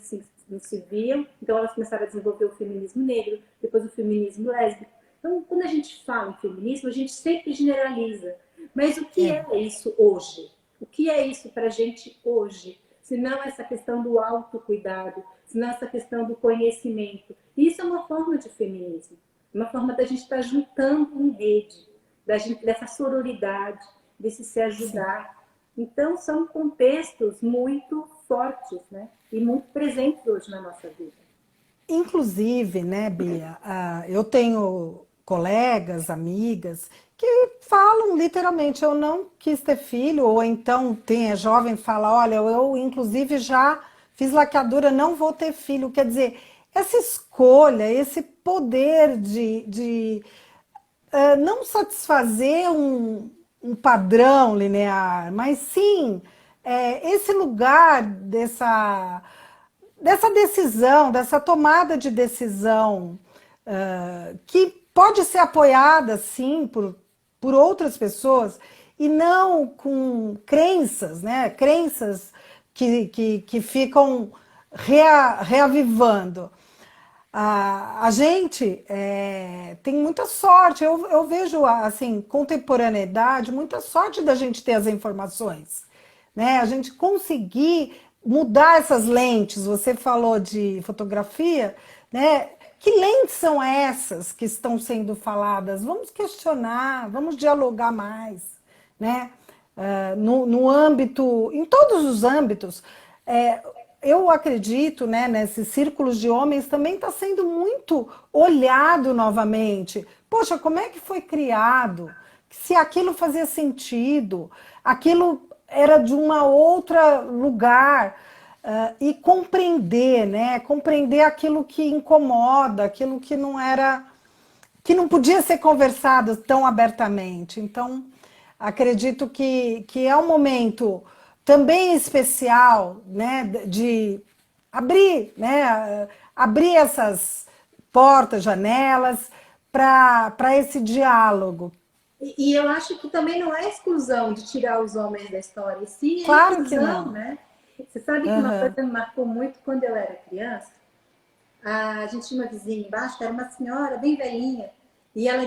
se viam, então elas começaram a desenvolver o feminismo negro, depois o feminismo lésbico. Então, quando a gente fala em feminismo, a gente sempre generaliza. Mas o que é isso hoje? O que é isso para a gente hoje? Se não essa questão do autocuidado, se não essa questão do conhecimento. Isso é uma forma de feminismo, uma forma da gente estar juntando em rede, dessa sororidade, desse se ajudar. Então, são contextos muito fortes, né? E muito presentes hoje na nossa vida. Inclusive, né, Bia, eu tenho colegas, amigas, que falam literalmente, eu não quis ter filho, ou então é jovem e fala, olha, eu inclusive já fiz laqueadura, não vou ter filho. Quer dizer, essa escolha, esse poder de não satisfazer um padrão linear, mas sim esse lugar dessa decisão, dessa tomada de decisão, que pode ser apoiada, sim, por outras pessoas, e não com crenças, né? Crenças que ficam reavivando. A gente tem muita sorte, eu vejo, assim, contemporaneidade, muita sorte da gente ter as informações, né? A gente conseguir mudar essas lentes. Você falou de fotografia, né? Que lentes são essas que estão sendo faladas? Vamos questionar, vamos dialogar mais, né? No âmbito, em todos os âmbitos. Eu acredito, né, nesses círculos de homens também está sendo muito olhado novamente. Poxa, como é que foi criado? Se aquilo fazia sentido, aquilo era de uma outra lugar, e compreender, né? Compreender aquilo que incomoda, aquilo que não era, que não podia ser conversado tão abertamente. Então, acredito que é um momento também especial, né, de abrir, né, abrir essas portas, janelas para esse diálogo. E eu acho que também não é exclusão de tirar os homens da história, e sim é Claro que inclusão, não. né? Você sabe que uma coisa me marcou muito quando eu era criança? A gente tinha uma vizinha embaixo, que era uma senhora bem velhinha, e ela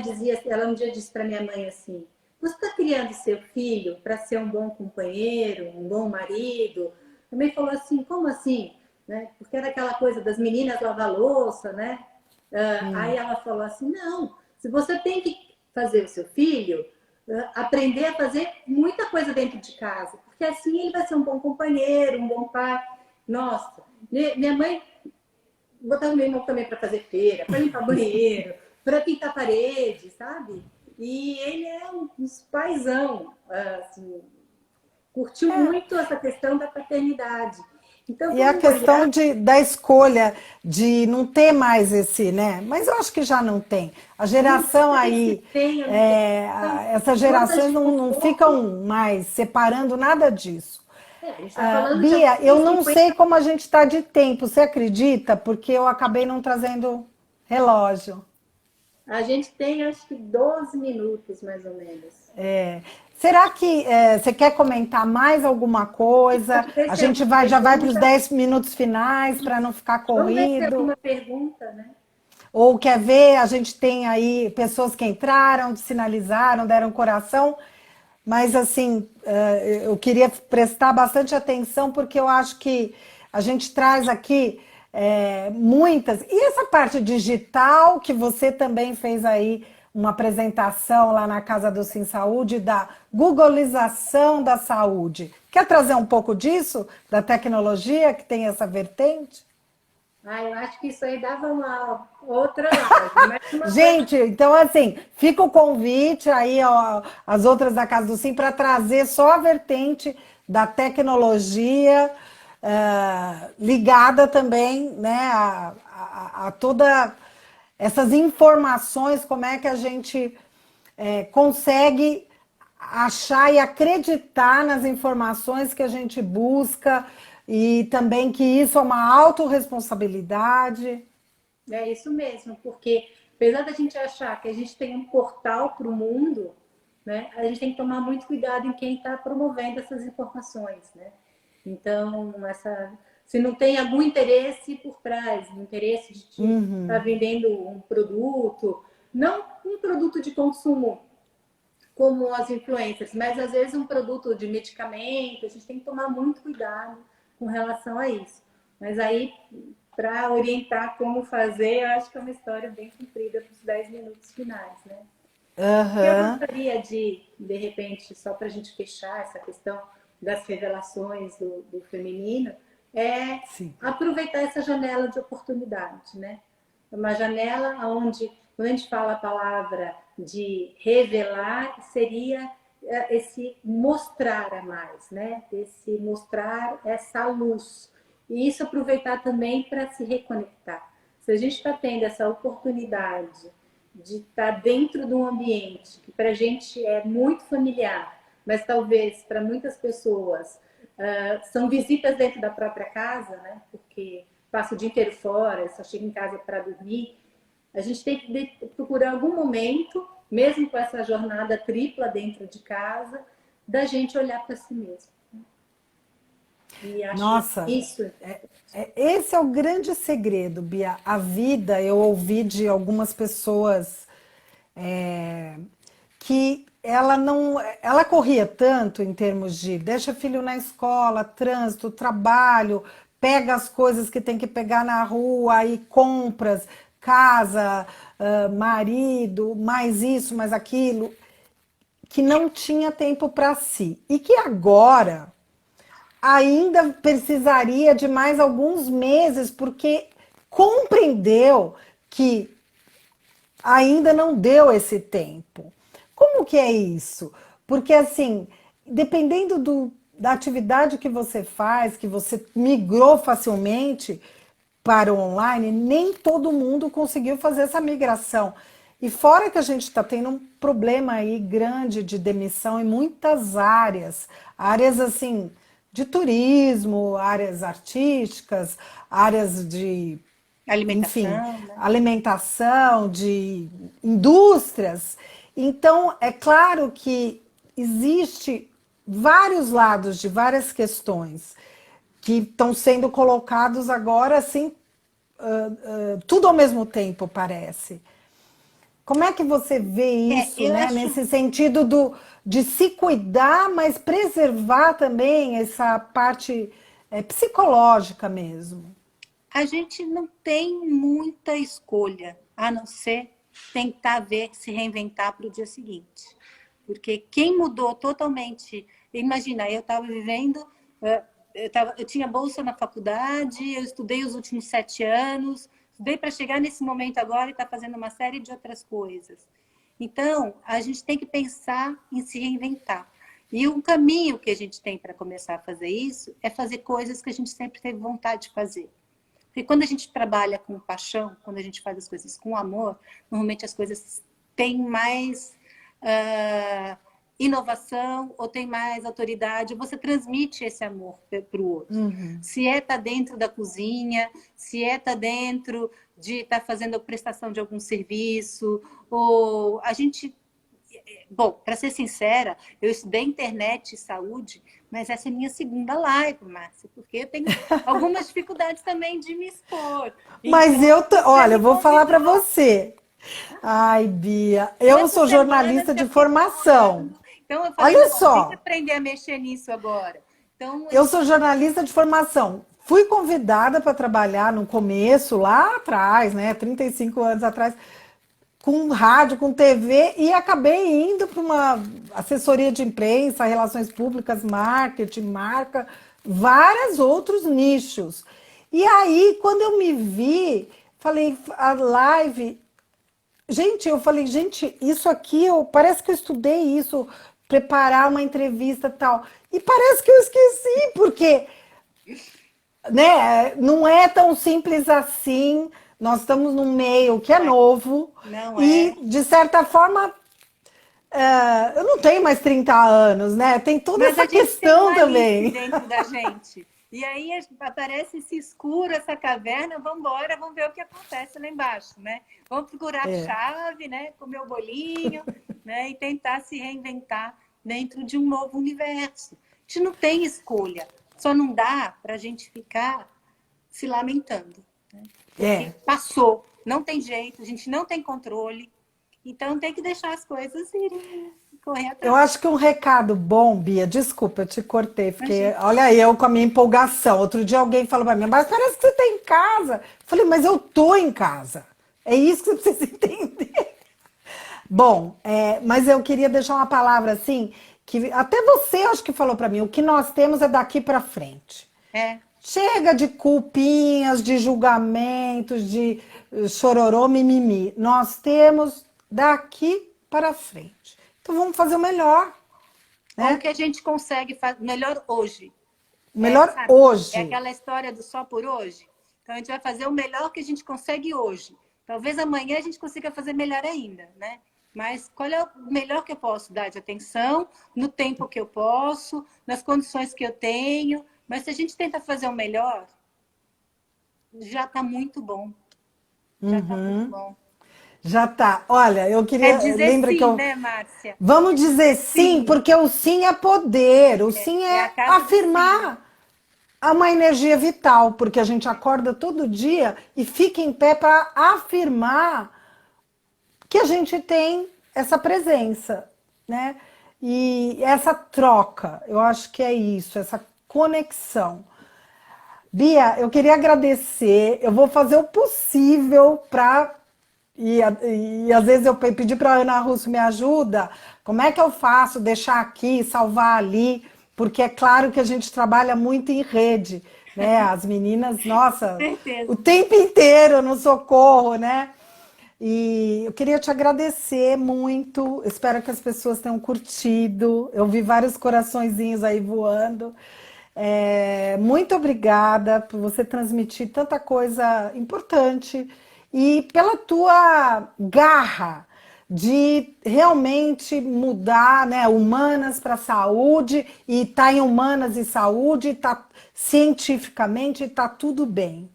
um dia disse para minha mãe assim: você está criando seu filho para ser um bom companheiro, um bom marido? A mãe falou assim: como assim? Né? Porque era aquela coisa das meninas lavar louça, né? Aí ela falou assim: não, se você tem que fazer o seu filho aprender a fazer muita coisa dentro de casa, porque assim ele vai ser um bom companheiro, um bom pai. Nossa, minha mãe botava meu irmão também para fazer feira, para limpar banheiro, para pintar parede, sabe? E ele é um paizão, assim, curtiu muito essa questão da paternidade. Então, E a questão olhar... da escolha de não ter mais esse, né? Mas eu acho que já não tem. A geração aí, essas gerações não ficam mais separando nada disso. A gente está falando de Bia, eu não 50. sei como a gente está de tempo, você acredita? Porque eu acabei não trazendo relógio. A gente tem acho que 12 minutos mais ou menos. Será que você quer comentar mais alguma coisa? Pode ver A se tem gente alguma já vai para os pergunta. 10 minutos finais para não ficar Vamos ver se tem corrido. alguma pergunta, né? Ou quer ver, a gente tem aí pessoas que entraram, sinalizaram, deram coração, mas assim, eu queria prestar bastante atenção porque eu acho que a gente traz aqui muitas. E essa parte digital que você também fez aí uma apresentação lá na Casa do Sim Saúde da Googleização da saúde. Quer trazer um pouco disso, da tecnologia que tem essa vertente? Eu acho que isso aí dava uma outra live, mas uma coisa. Gente, então assim, fica o convite aí, ó, as outras da Casa do Sim, para trazer só a vertente da tecnologia ligada também, né, a toda essas informações, como é que a gente consegue achar e acreditar nas informações que a gente busca e também que isso é uma autorresponsabilidade. É isso mesmo, porque apesar da gente achar que a gente tem um portal para o mundo, né, a gente tem que tomar muito cuidado em quem está promovendo essas informações, né? Então, se não tem algum interesse por trás, um interesse de estar vendendo um produto, não um produto de consumo como as influencers, mas às vezes um produto de medicamento, a gente tem que tomar muito cuidado com relação a isso. Mas aí, para orientar como fazer, eu acho que é uma história bem comprida para os 10 minutos finais, né? O que eu Aham. gostaria de repente, só para a gente fechar essa questão das revelações do feminino, é Sim. aproveitar essa janela de oportunidade, né? Uma janela onde, quando a gente fala a palavra de revelar, seria esse mostrar a mais, né? Esse mostrar essa luz. E isso aproveitar também para se reconectar. Se a gente está tendo essa oportunidade de estar dentro de um ambiente que para a gente é muito familiar, mas talvez para muitas pessoas são visitas dentro da própria casa, né? Porque passa o dia inteiro fora, só chega em casa para dormir. A gente tem que procurar algum momento, mesmo com essa jornada tripla dentro de casa, da gente olhar para si mesmo. E acho Nossa, isso. esse é o grande segredo, Bia. A vida, eu ouvi de algumas pessoas é, que ela não, ela corria tanto em termos de deixa filho na escola, trânsito, trabalho, pega as coisas que tem que pegar na rua, aí compras, casa, marido, mais isso, mais aquilo, que não tinha tempo para si. E que agora ainda precisaria de mais alguns meses, porque compreendeu que ainda não deu esse tempo. Como que é isso? Porque assim, dependendo da atividade que você faz, que você migrou facilmente para o online, nem todo mundo conseguiu fazer essa migração. E fora que a gente está tendo um problema aí grande de demissão em muitas áreas, áreas assim de turismo, áreas artísticas, áreas de, enfim, Alimentação, né? alimentação, de indústrias. Então, é claro que existe vários lados de várias questões que estão sendo colocados agora assim, tudo ao mesmo tempo, parece. Como é que você vê isso, Eu né? acho, Nesse sentido de se cuidar, mas preservar também essa parte psicológica mesmo. a gente não tem muita escolha, a não ser tentar ver, se reinventar para o dia seguinte. Porque quem mudou totalmente, imagina, eu estava vivendo, eu tinha bolsa na faculdade, eu estudei os últimos 7 anos, estudei para chegar nesse momento agora e estar fazendo uma série de outras coisas. Então, a gente tem que pensar em se reinventar. E um caminho que a gente tem para começar a fazer isso é fazer coisas que a gente sempre teve vontade de fazer. Porque quando a gente trabalha com paixão, quando a gente faz as coisas com amor, normalmente as coisas têm mais inovação ou tem mais autoridade, você transmite esse amor para o outro. Se é estar dentro da cozinha, se é estar dentro de estar fazendo a prestação de algum serviço, ou a gente... Bom, para ser sincera, eu estudei internet e saúde, mas essa é minha segunda live, Márcia, porque eu tenho algumas dificuldades também de me expor. Mas Então, olha, você eu me vou falar para convidou. você. Ai, Bia, eu Essa sou semana jornalista eu de já fiquei formação. falando. Então eu falei, Olha não, tem que só, aprender a mexer nisso agora. Então a eu gente sou jornalista de formação. Fui convidada para trabalhar no começo, lá atrás, né, 35 anos atrás, com rádio, com TV, e acabei indo para uma assessoria de imprensa, relações públicas, marketing, marca, vários outros nichos. E aí, quando eu me vi, falei, a live. Gente, eu falei, gente, isso aqui, parece que eu estudei isso, preparar uma entrevista e tal. E parece que eu esqueci, porque, né, não é tão simples assim. Nós estamos num meio que é novo não e, é. de certa forma, eu não tenho mais 30 anos, né? Tem toda Mas essa a gente tem um questão Alice também. dentro da gente. E aí aparece esse escuro, essa caverna, vamos embora, vamos ver o que acontece lá embaixo, né? Vamos procurar a É, chave, né? Comer o bolinho, né? E tentar se reinventar dentro de um novo universo. A gente não tem escolha. Só não dá para a gente ficar se lamentando, né? Porque é. passou, não tem jeito, a gente não tem controle. Então tem que deixar as coisas irem, correr Eu atrás. acho que um recado bom, Bia, desculpa, eu te cortei, porque Imagina. olha aí eu com a minha empolgação. Outro dia alguém falou para mim, mas parece que você está em casa. Eu falei, mas eu tô em casa. É isso que você precisa entender. Bom, mas eu queria deixar uma palavra assim, que até você acho que falou para mim, o que nós temos é daqui para frente. É. Chega de culpinhas, de julgamentos, de chororô, mimimi. Nós temos daqui para frente. Então vamos fazer o melhor, Como né? que a gente consegue fazer melhor hoje? O melhor Sabe? É hoje. aquela história do só por hoje. Então a gente vai fazer o melhor que a gente consegue hoje. Talvez amanhã a gente consiga fazer melhor ainda, né? Mas qual é o melhor que eu posso dar de atenção, no tempo que eu posso, nas condições que eu tenho. Mas se a gente tenta fazer o melhor, já está muito bom. Já está muito bom. Já tá. Olha, eu É queria. dizer Lembra que sim, eu. né, Márcia? Vamos dizer sim, Sim. porque o sim é poder, o sim É a é casa do sim. afirmar uma energia vital, porque a gente acorda todo dia e fica em pé para afirmar que a gente tem essa presença, né? E essa troca, eu acho que é isso, essa conexão. Bia, eu queria agradecer. Eu vou fazer o possível para. E às vezes eu pedi para a Ana Russo me ajuda. Como é que eu faço? Deixar aqui, salvar ali? Porque é claro que a gente trabalha muito em rede, né? As meninas, nossa, o Certeza. tempo inteiro no socorro, né? E eu queria te agradecer muito. Espero que as pessoas tenham curtido. Eu vi vários coraçõezinhos aí voando. Muito obrigada por você transmitir tanta coisa importante e pela tua garra de realmente mudar, né, humanas para saúde e tá em humanas e saúde, tá cientificamente tá tudo bem.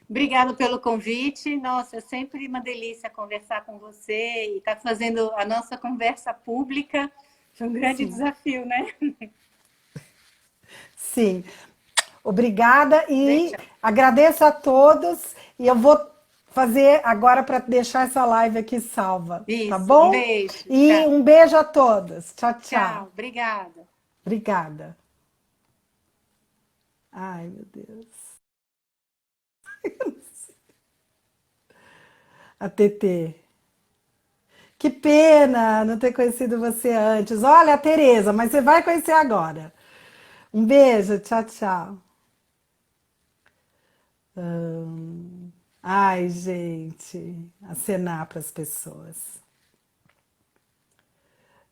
Obrigada pelo convite. Nossa, é sempre uma delícia conversar com você e estar fazendo a nossa conversa pública. Foi um grande Sim. desafio, né? Sim. Obrigada e Deixa. agradeço a todos e eu vou fazer agora para deixar essa live aqui salva, tá Isso, um bom? beijo. E Tchau. um beijo a todos. Tchau, Tchau. tchau. Obrigada. Obrigada. Ai, meu Deus. A TT. Que pena não ter conhecido você antes. Olha, a Tereza, mas você vai conhecer agora. Um beijo, tchau, tchau. Ai, gente, acenar para as pessoas.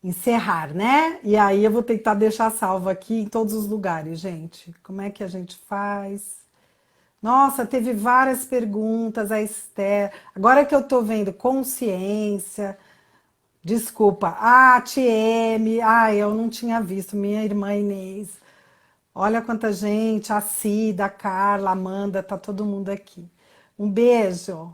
Encerrar, né? E aí eu vou tentar deixar salvo aqui em todos os lugares, gente. Como é que a gente faz? Nossa, teve várias perguntas, a Esther. Agora que eu tô vendo consciência, Desculpa. Ah, TM. Ah, eu não tinha visto. Minha irmã Inês. Olha quanta gente. A Cida, a Carla, a Amanda, tá todo mundo aqui. Um beijo.